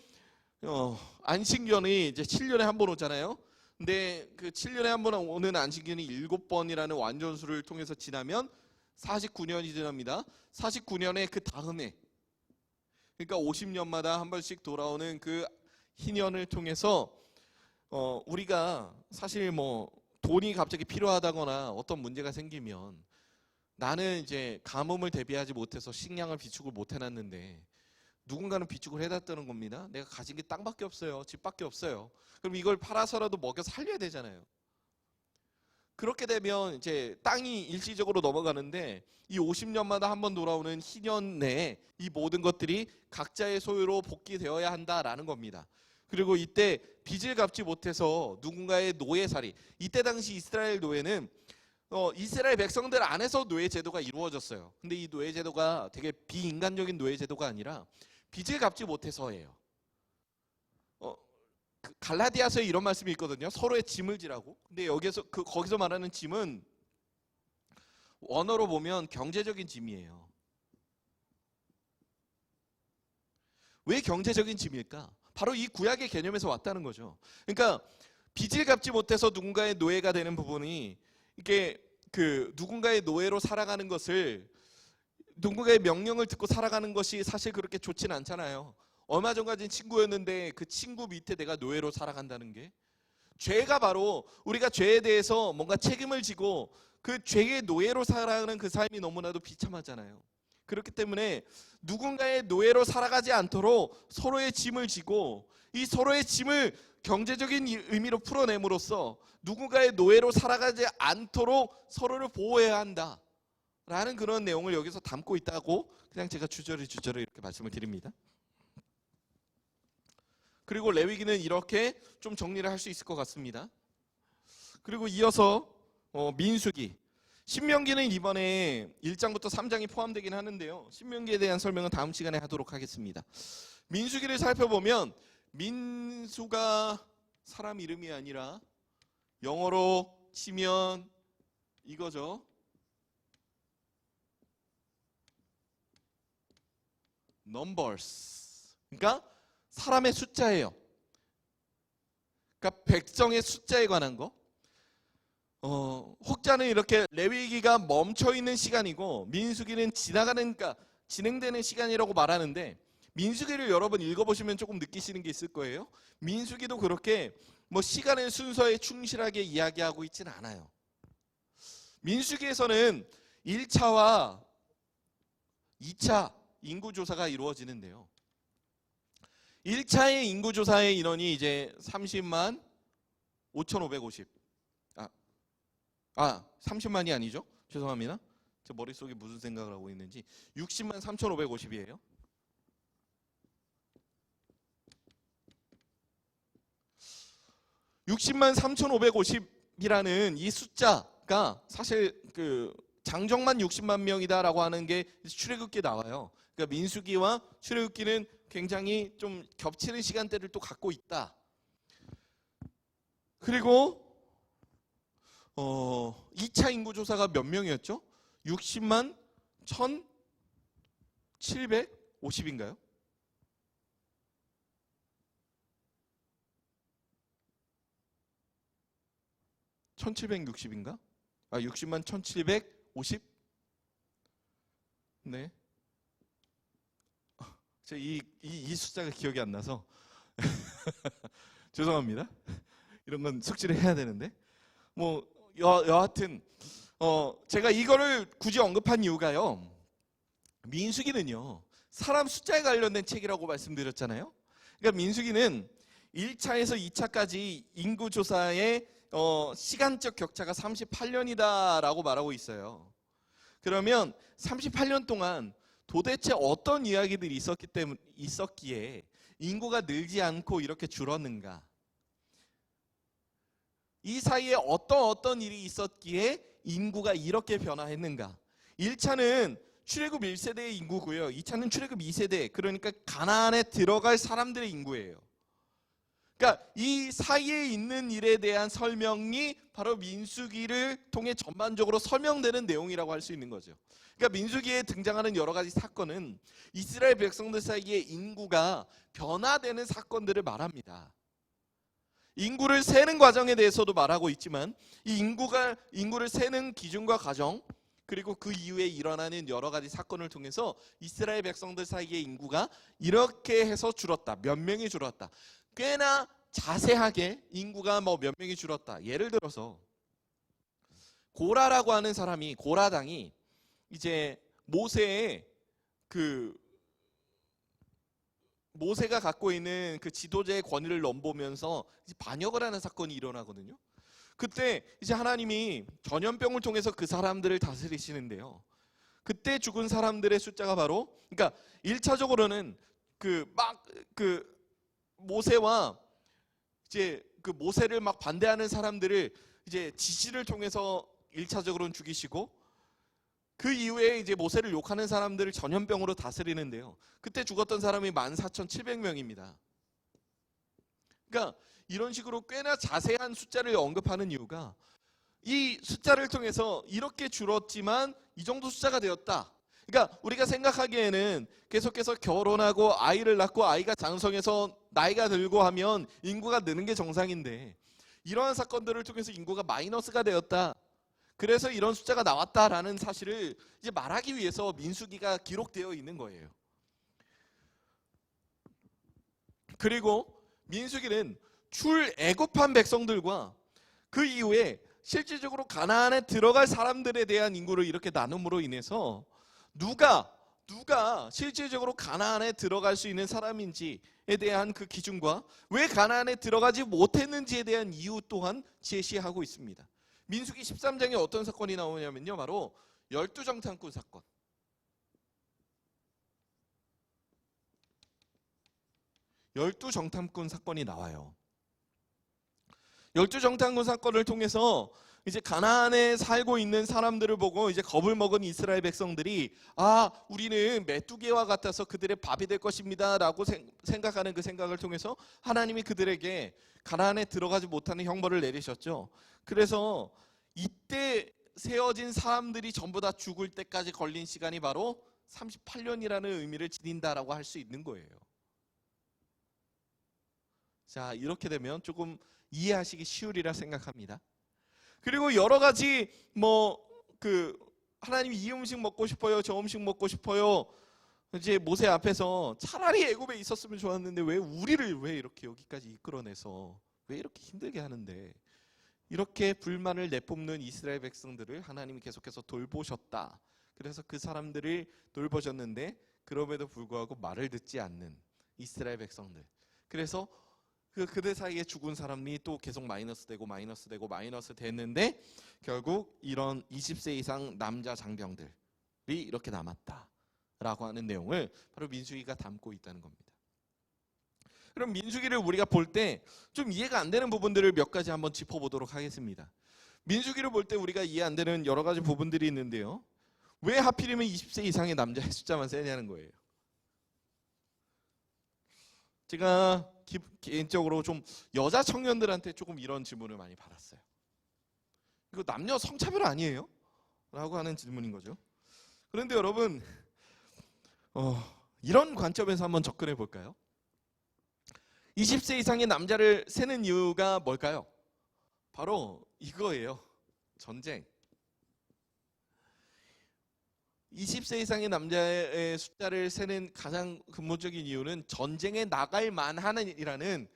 안식년이 이제 7년에 한 번 오잖아요. 근데 그 7년에 한 번 오는 안식년이 7번이라는 완전수를 통해서 지나면 49년이 지납니다. 49년에 그 다음에, 그러니까 50년마다 한 번씩 돌아오는 그 희년을 통해서 우리가 사실 뭐 돈이 갑자기 필요하다거나 어떤 문제가 생기면, 나는 이제 가뭄을 대비하지 못해서 식량을 비축을 못 해놨는데 누군가는 비축을 해놨다는 겁니다. 내가 가진 게 땅밖에 없어요. 집밖에 없어요. 그럼 이걸 팔아서라도 먹여 살려야 되잖아요. 그렇게 되면 이제 땅이 일시적으로 넘어가는데, 이 50년마다 한 번 돌아오는 희년 내에 이 모든 것들이 각자의 소유로 복귀되어야 한다라는 겁니다. 그리고 이때 빚을 갚지 못해서 누군가의 노예살이, 이때 당시 이스라엘 노예는 이스라엘 백성들 안에서 노예 제도가 이루어졌어요. 근데 이 노예 제도가 되게 비인간적인 노예 제도가 아니라 빚을 갚지 못해서예요. 갈라디아서에 이런 말씀이 있거든요. 서로의 짐을 지라고. 근데 여기서 거기서 말하는 짐은 원어로 보면 경제적인 짐이에요. 왜 경제적인 짐일까? 바로 이 구약의 개념에서 왔다는 거죠. 그러니까 빚을 갚지 못해서 누군가의 노예가 되는 부분이, 이게 누군가의 노예로 살아가는 것을, 누군가의 명령을 듣고 살아가는 것이 사실 그렇게 좋진 않잖아요. 얼마 전까지는 친구였는데 그 친구 밑에 내가 노예로 살아간다는 게, 죄가 바로 우리가 죄에 대해서 뭔가 책임을 지고 그 죄의 노예로 살아가는 그 삶이 너무나도 비참하잖아요. 그렇기 때문에 누군가의 노예로 살아가지 않도록 서로의 짐을 지고, 이 서로의 짐을 경제적인 의미로 풀어냄으로써 누군가의 노예로 살아가지 않도록 서로를 보호해야 한다라는 그런 내용을 여기서 담고 있다고 그냥 제가 주저리 이렇게 말씀을 드립니다. 그리고 레위기는 이렇게 좀 정리를 할 수 있을 것 같습니다. 그리고 이어서 민수기, 신명기는 이번에 1장부터 3장이 포함되긴 하는데요. 신명기에 대한 설명은 다음 시간에 하도록 하겠습니다. 민수기를 살펴보면, 민수가 사람 이름이 아니라 영어로 치면 이거죠. numbers. 그러니까 사람의 숫자예요. 그러니까 백성의 숫자에 관한 거. 혹자는 이렇게 레위기가 멈춰 있는 시간이고 민수기는 그러니까 진행되는 시간이라고 말하는데, 민수기를 여러분 읽어보시면 조금 느끼시는 게 있을 거예요. 민수기도 그렇게 뭐 시간의 순서에 충실하게 이야기하고 있지는 않아요. 민수기에서는 1차와 2차 인구조사가 이루어지는데요. 1차의 인구조사의 인원이 이제 30만 5,550. 30만이 아니죠. 죄송합니다. 제 머릿속에 무슨 생각을 하고 있는지. 60만 3,550이에요. (60만 3,550이라는) 이 숫자가 사실 장정만 60만 명이다라고 하는 게 출애굽기에 나와요. 그러니까 민수기와 출애굽기는 굉장히 좀 겹치는 시간대를 또 갖고 있다. 그리고 2차 인구조사가 몇 명이었죠? 60만 1,750인가요? 1760인가? 60만 1750? 네. 제가 이 숫자가 기억이 안 나서 죄송합니다. 이런 건 숙지를 해야 되는데. 뭐 여하튼 제가 이거를 굳이 언급한 이유가요. 민수기는요, 사람 숫자에 관련된 책이라고 말씀드렸잖아요. 그러니까 민수기는 1차에서 2차까지 인구조사의 시간적 격차가 38년이다라고 말하고 있어요. 그러면 38년 동안 도대체 어떤 이야기들이 있었기에 인구가 늘지 않고 이렇게 줄었는가? 이 사이에 어떤 일이 있었기에 인구가 이렇게 변화했는가? 1차는 출애굽 1세대의 인구고요. 2차는 출애굽 2세대, 그러니까 가나안에 들어갈 사람들의 인구예요. 그러니까 이 사이에 있는 일에 대한 설명이 바로 민수기를 통해 전반적으로 설명되는 내용이라고 할 수 있는 거죠. 그러니까 민수기에 등장하는 여러 가지 사건은 이스라엘 백성들 사이에 인구가 변화되는 사건들을 말합니다. 인구를 세는 과정에 대해서도 말하고 있지만 이 인구를 세는 기준과 과정, 그리고 그 이후에 일어나는 여러 가지 사건을 통해서 이스라엘 백성들 사이의 인구가 이렇게 해서 줄었다, 몇 명이 줄었다, 꽤나 자세하게 인구가 뭐 몇 명이 줄었다. 예를 들어서 고라라고 하는 사람이, 고라당이 이제 모세가 갖고 있는 그 지도자의 권위를 넘보면서 이제 반역을 하는 사건이 일어나거든요. 그때 이제 하나님이 전염병을 통해서 그 사람들을 다스리시는데요. 그때 죽은 사람들의 숫자가 바로, 그러니까 1차적으로는 모세와 이제 그 모세를 막 반대하는 사람들을 이제 지시를 통해서 1차적으로는 죽이시고, 그 이후에 이제 모세를 욕하는 사람들을 전염병으로 다스리는데요. 그때 죽었던 사람이 14,700명입니다. 그러니까 이런 식으로 꽤나 자세한 숫자를 언급하는 이유가 이 숫자를 통해서 이렇게 줄었지만 이 정도 숫자가 되었다. 그러니까 우리가 생각하기에는 계속해서 결혼하고 아이를 낳고 아이가 장성해서 나이가 들고 하면 인구가 느는 게 정상인데, 이러한 사건들을 통해서 인구가 마이너스가 되었다, 그래서 이런 숫자가 나왔다라는 사실을 이제 말하기 위해서 민수기가 기록되어 있는 거예요. 그리고 민수기는 출애굽한 백성들과 그 이후에 실질적으로 가나안에 들어갈 사람들에 대한 인구를 이렇게 나눔으로 인해서 누가 실질적으로 가나안에 들어갈 수 있는 사람인지에 대한 그 기준과 왜 가나안에 들어가지 못했는지에 대한 이유 또한 제시하고 있습니다. 민수기 13장에 어떤 사건이 나오냐면요, 바로 열두정탐꾼 사건. 열두정탐꾼 사건이 나와요. 열두정탐꾼 사건을 통해서 이제 가나안에 살고 있는 사람들을 보고 이제 겁을 먹은 이스라엘 백성들이, 우리는 메뚜기와 같아서 그들의 밥이 될 것입니다 라고 생각하는 그 생각을 통해서 하나님이 그들에게 가나안에 들어가지 못하는 형벌을 내리셨죠. 그래서 이때 세워진 사람들이 전부 다 죽을 때까지 걸린 시간이 바로 38년이라는 의미를 지닌다라고 할 수 있는 거예요. 자, 이렇게 되면 조금 이해하시기 쉬우리라 생각합니다. 그리고 여러 가지 하나님이 이 음식 먹고 싶어요, 저 음식 먹고 싶어요, 이제 모세 앞에서 차라리 애굽에 있었으면 좋았는데 왜 우리를 왜 이렇게 여기까지 이끌어내서 왜 이렇게 힘들게 하는데, 이렇게 불만을 내뿜는 이스라엘 백성들을 하나님이 계속해서 돌보셨다. 그래서 그 사람들을 돌보셨는데 그럼에도 불구하고 말을 듣지 않는 이스라엘 백성들. 그래서 그들 사이에 죽은 사람이 또 계속 마이너스 되고 됐는데 결국 이런 20세 이상 남자 장병들이 이렇게 남았다라고 하는 내용을 바로 민수기가 담고 있다는 겁니다. 그럼 민수기를 우리가 볼 때 좀 이해가 안 되는 부분들을 몇 가지 한번 짚어보도록 하겠습니다. 민수기를 볼 때 우리가 이해 안 되는 여러 가지 부분들이 있는데요. 왜 하필이면 20세 이상의 남자의 숫자만 세냐는 거예요. 제가 개인적으로 좀 여자 청년들한테 조금 이런 질문을 많이 받았어요. 이거 남녀 성차별 아니에요? 라고 하는 질문인 거죠. 그런데 여러분, 이런 관점에서 한번 접근해 볼까요? 20세 이상의 남자를 세는 이유가 뭘까요? 바로 이거예요. 전쟁. 20세 이상의 남자의 숫자를 세는 가장 근본적인 이유는 전쟁에 나갈 만한이라는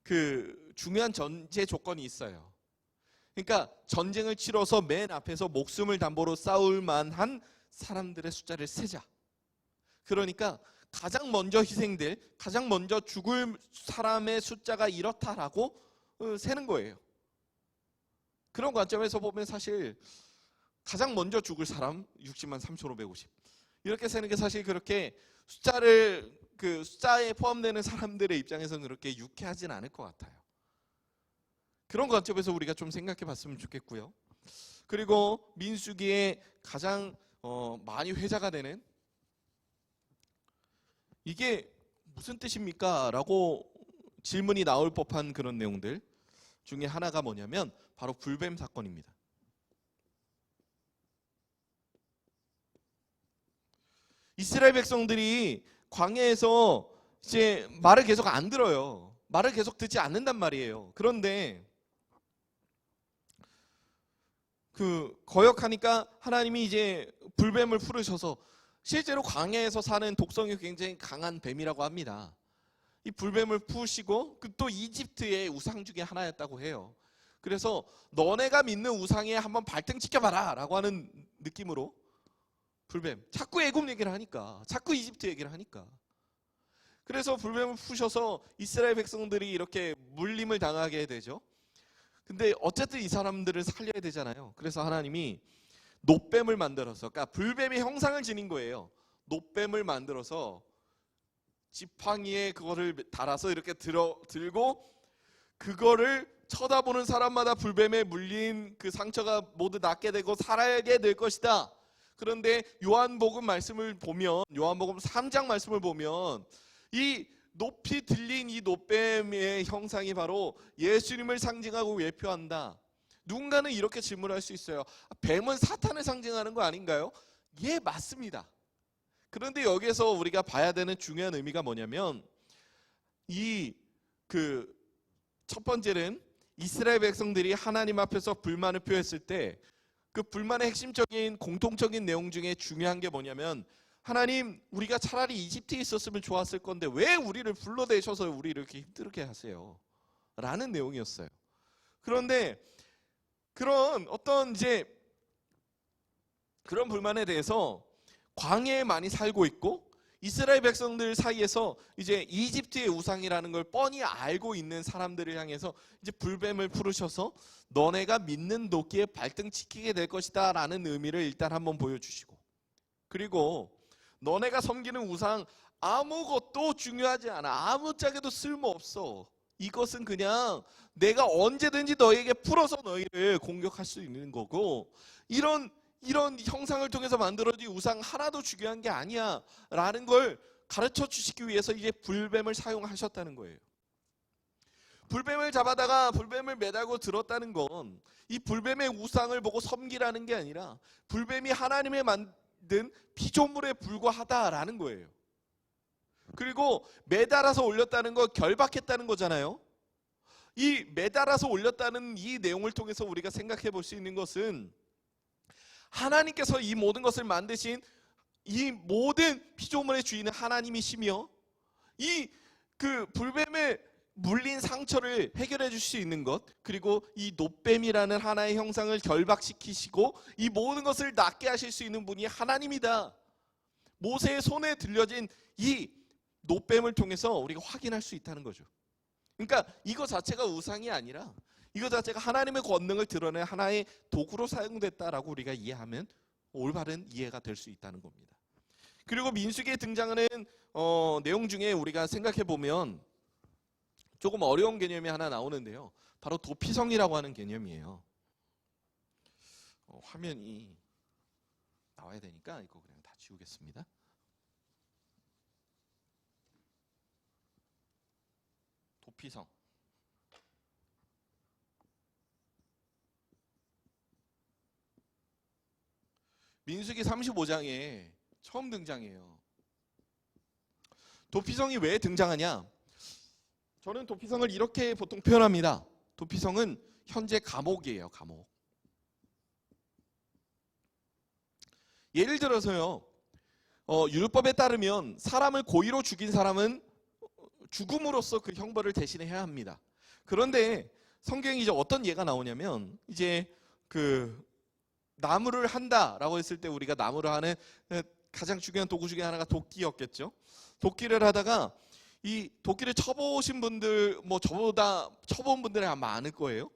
그 중요한 전제 조건이 있어요. 그러니까 전쟁을 치러서 맨 앞에서 목숨을 담보로 싸울 만한 사람들의 숫자를 세자. 그러니까 가장 먼저 희생될, 가장 먼저 죽을 사람의 숫자가 이렇다라고 세는 거예요. 그런 관점에서 보면 사실 가장 먼저 죽을 사람 60만 3,550 이렇게 세는 게 사실 그렇게 그 숫자에 포함되는 사람들의 입장에서는 그렇게 유쾌하진 않을 것 같아요. 그런 관점에서 우리가 좀 생각해 봤으면 좋겠고요. 그리고 민수기에 가장 많이 회자가 되는, 이게 무슨 뜻입니까? 라고 질문이 나올 법한 그런 내용들 중에 하나가 뭐냐면 바로 불뱀 사건입니다. 이스라엘 백성들이 광야에서 이제 말을 계속 안 들어요. 말을 계속 듣지 않는단 말이에요. 그런데 거역하니까 하나님이 이제 불뱀을 풀으셔서 실제로 광야에서 사는 독성이 굉장히 강한 뱀이라고 합니다. 이 불뱀을 푸시고 또 이집트의 우상 중에 하나였다고 해요. 그래서 너네가 믿는 우상에 한번 발등 찍혀봐라 라고 하는 느낌으로 불뱀, 자꾸 애굽 얘기를 하니까, 자꾸 이집트 얘기를 하니까, 그래서 불뱀을 푸셔서 이스라엘 백성들이 이렇게 물림을 당하게 되죠. 근데 어쨌든 이 사람들을 살려야 되잖아요. 그래서 하나님이 놋뱀을 만들어서, 그러니까 불뱀의 형상을 지닌 거예요. 놋뱀을 만들어서 지팡이에 그거를 달아서 이렇게 들고 그거를 쳐다보는 사람마다 불뱀에 물린 그 상처가 모두 낫게 되고 살아게 될 것이다. 그런데 요한복음 말씀을 보면, 요한복음 3장 말씀을 보면 이 높이 들린 이 놋뱀의 형상이 바로 예수님을 상징하고 예표한다. 누군가는 이렇게 질문할 수 있어요. 뱀은 사탄을 상징하는 거 아닌가요? 예, 맞습니다. 그런데 여기에서 우리가 봐야 되는 중요한 의미가 뭐냐면 첫 번째는 이스라엘 백성들이 하나님 앞에서 불만을 표했을 때 그 불만의 핵심적인 공통적인 내용 중에 중요한 게 뭐냐면, 하나님, 우리가 차라리 이집트에 있었으면 좋았을 건데 왜 우리를 불러내셔서 우리를 이렇게 힘들게 하세요? 라는 내용이었어요. 그런데 그런 어떤 이제 그런 불만에 대해서 광야에 많이 살고 있고 이스라엘 백성들 사이에서 이제 이집트의 우상이라는 걸 뻔히 알고 있는 사람들을 향해서 이제 불뱀을 풀으셔서 너네가 믿는 도끼에 발등 찍히게 될 것이다 라는 의미를 일단 한번 보여주시고, 그리고 너네가 섬기는 우상 아무것도 중요하지 않아, 아무짝에도 쓸모없어, 이것은 그냥 내가 언제든지 너에게 풀어서 너희를 공격할 수 있는 거고 이런 형상을 통해서 만들어진 우상 하나도 중요한 게 아니야 라는 걸 가르쳐 주시기 위해서 이제 불뱀을 사용하셨다는 거예요. 불뱀을 잡아다가 불뱀을 매달고 들었다는 건 이 불뱀의 우상을 보고 섬기라는 게 아니라 불뱀이 하나님의 만든 피조물에 불과하다라는 거예요. 그리고 매달아서 올렸다는 거 결박했다는 거잖아요. 이 매달아서 올렸다는 이 내용을 통해서 우리가 생각해 볼 수 있는 것은 하나님께서 이 모든 것을 만드신 이 모든 피조물의 주인은 하나님이시며 이 불뱀에 물린 상처를 해결해 줄 수 있는 것, 그리고 이 놋뱀이라는 하나의 형상을 결박시키시고 이 모든 것을 낫게 하실 수 있는 분이 하나님이다. 모세의 손에 들려진 이 놋뱀을 통해서 우리가 확인할 수 있다는 거죠. 그러니까 이거 자체가 우상이 아니라 이거 자체가 하나님의 권능을 드러낸 하나의 도구로 사용됐다라고 우리가 이해하면 올바른 이해가 될 수 있다는 겁니다. 그리고 민수기에 등장하는 내용 중에 우리가 생각해 보면 조금 어려운 개념이 하나 나오는데요. 바로 도피성이라고 하는 개념이에요. 화면이 나와야 되니까 이거 그냥 다 지우겠습니다. 도피성. 민수기 35장에 처음 등장해요. 도피성이 왜 등장하냐? 저는 도피성을 이렇게 보통 표현합니다. 도피성은 현재 감옥이에요. 감옥. 예를 들어서요, 율법에 따르면 사람을 고의로 죽인 사람은 죽음으로써 그 형벌을 대신해야 합니다. 그런데 성경이 이제 어떤 예가 나오냐면, 이제 나무를 한다라고 했을 때 우리가 나무를 하는 가장 중요한 도구 중에 하나가 도끼였겠죠. 도끼를 하다가 이 도끼를 쳐보신 분들, 저보다 쳐본 분들이 아마 많을 거예요.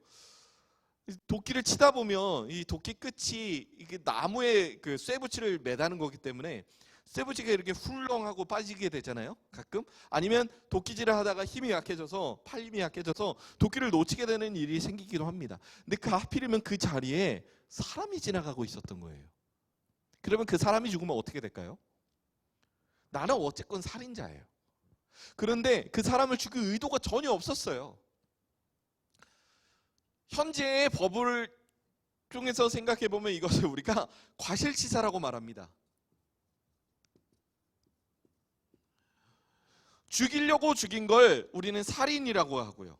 도끼를 치다 보면 이 도끼 끝이 이게 나무에 쇠붙이를 매다는 거기 때문에 쇠붙이가 이렇게 훌렁하고 빠지게 되잖아요. 가끔. 아니면 도끼질을 하다가 힘이 약해져서, 팔 힘이 약해져서 도끼를 놓치게 되는 일이 생기기도 합니다. 근데 하필이면 그 자리에 사람이 지나가고 있었던 거예요. 그러면 그 사람이 죽으면 어떻게 될까요? 나는 어쨌건 살인자예요. 그런데 그 사람을 죽일 의도가 전혀 없었어요. 현재의 법을 통해서 생각해 보면 이것을 우리가 과실치사라고 말합니다. 죽이려고 죽인 걸 우리는 살인이라고 하고요.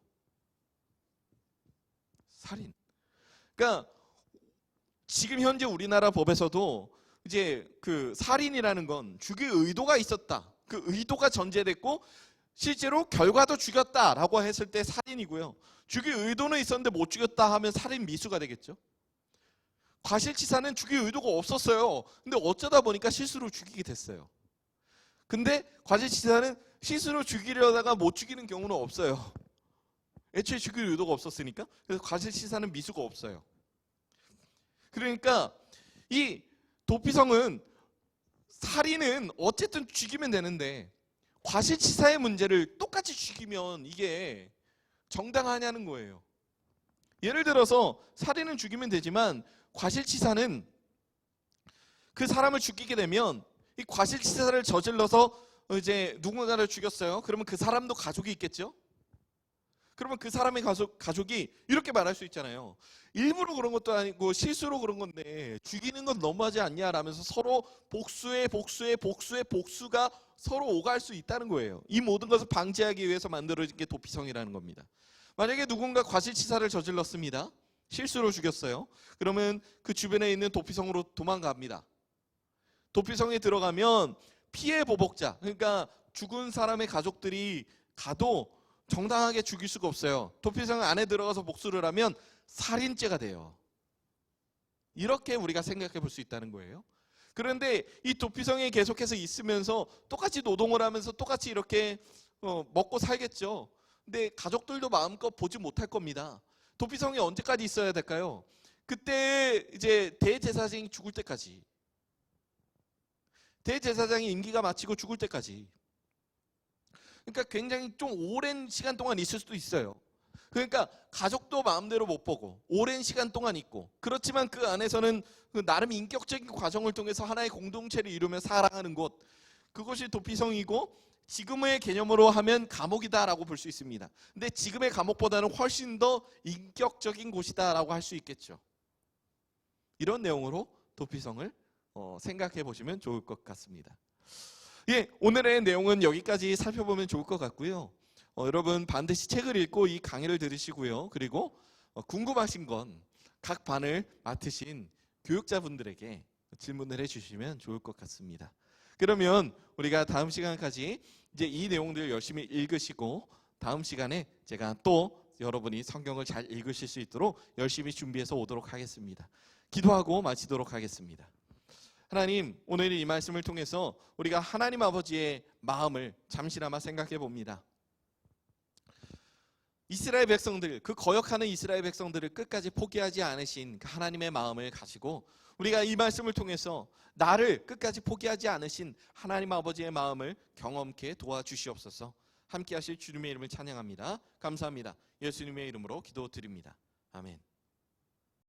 살인. 그러니까 지금 현재 우리나라 법에서도 이제 그 살인이라는 건 죽일 의도가 있었다. 그 의도가 전제됐고 실제로 결과도 죽였다라고 했을 때 살인이고요. 죽일 의도는 있었는데 못 죽였다 하면 살인 미수가 되겠죠. 과실치사는 죽일 의도가 없었어요. 근데 어쩌다 보니까 실수로 죽이게 됐어요. 근데 과실치사는 실수로 죽이려다가 못 죽이는 경우는 없어요. 애초에 죽일 의도가 없었으니까. 그래서 과실치사는 미수가 없어요. 그러니까 이 도피성은 살인은 어쨌든 죽이면 되는데 과실치사의 문제를 똑같이 죽이면 이게 정당하냐는 거예요. 예를 들어서 살인은 죽이면 되지만 과실치사는 그 사람을 죽이게 되면 이 과실치사를 저질러서 이제 누군가를 죽였어요. 그러면 그 사람도 가족이 있겠죠? 그러면 그 사람의 가족이 이렇게 말할 수 있잖아요. 일부러 그런 것도 아니고 실수로 그런 건데 죽이는 건 너무하지 않냐라면서 서로 복수가 서로 오갈 수 있다는 거예요. 이 모든 것을 방지하기 위해서 만들어진 게 도피성이라는 겁니다. 만약에 누군가 과실치사를 저질렀습니다. 실수로 죽였어요. 그러면 그 주변에 있는 도피성으로 도망갑니다. 도피성에 들어가면 피해 보복자, 그러니까 죽은 사람의 가족들이 가도 정당하게 죽일 수가 없어요. 도피성 안에 들어가서 복수를 하면 살인죄가 돼요. 이렇게 우리가 생각해 볼 수 있다는 거예요. 그런데 이 도피성에 계속해서 있으면서 똑같이 노동을 하면서 똑같이 이렇게 먹고 살겠죠. 근데 가족들도 마음껏 보지 못할 겁니다. 도피성이 언제까지 있어야 될까요? 그때 이제 대제사장이 죽을 때까지. 대제사장이 임기가 마치고 죽을 때까지. 그러니까 굉장히 좀 오랜 시간 동안 있을 수도 있어요. 그러니까 가족도 마음대로 못 보고 오랜 시간 동안 있고, 그렇지만 그 안에서는 그 나름 인격적인 과정을 통해서 하나의 공동체를 이루며 살아가는 곳, 그것이 도피성이고 지금의 개념으로 하면 감옥이다라고 볼 수 있습니다. 근데 지금의 감옥보다는 훨씬 더 인격적인 곳이다라고 할 수 있겠죠. 이런 내용으로 도피성을 생각해 보시면 좋을 것 같습니다. 예, 오늘의 내용은 여기까지 살펴보면 좋을 것 같고요. 여러분 반드시 책을 읽고 이 강의를 들으시고요. 그리고 궁금하신 건 각 반을 맡으신 교육자분들에게 질문을 해주시면 좋을 것 같습니다. 그러면 우리가 다음 시간까지 이제 이 내용들 열심히 읽으시고 다음 시간에 제가 또 여러분이 성경을 잘 읽으실 수 있도록 열심히 준비해서 오도록 하겠습니다. 기도하고 마치도록 하겠습니다. 하나님, 오늘 이 말씀을 통해서 우리가 하나님 아버지의 마음을 잠시나마 생각해 봅니다. 이스라엘 백성들, 그 거역하는 이스라엘 백성들을 끝까지 포기하지 않으신 그 하나님의 마음을 가지고 우리가 이 말씀을 통해서 나를 끝까지 포기하지 않으신 하나님 아버지의 마음을 경험케 도와주시옵소서. 함께 하실 주님의 이름을 찬양합니다. 감사합니다. 예수님의 이름으로 기도드립니다. 아멘.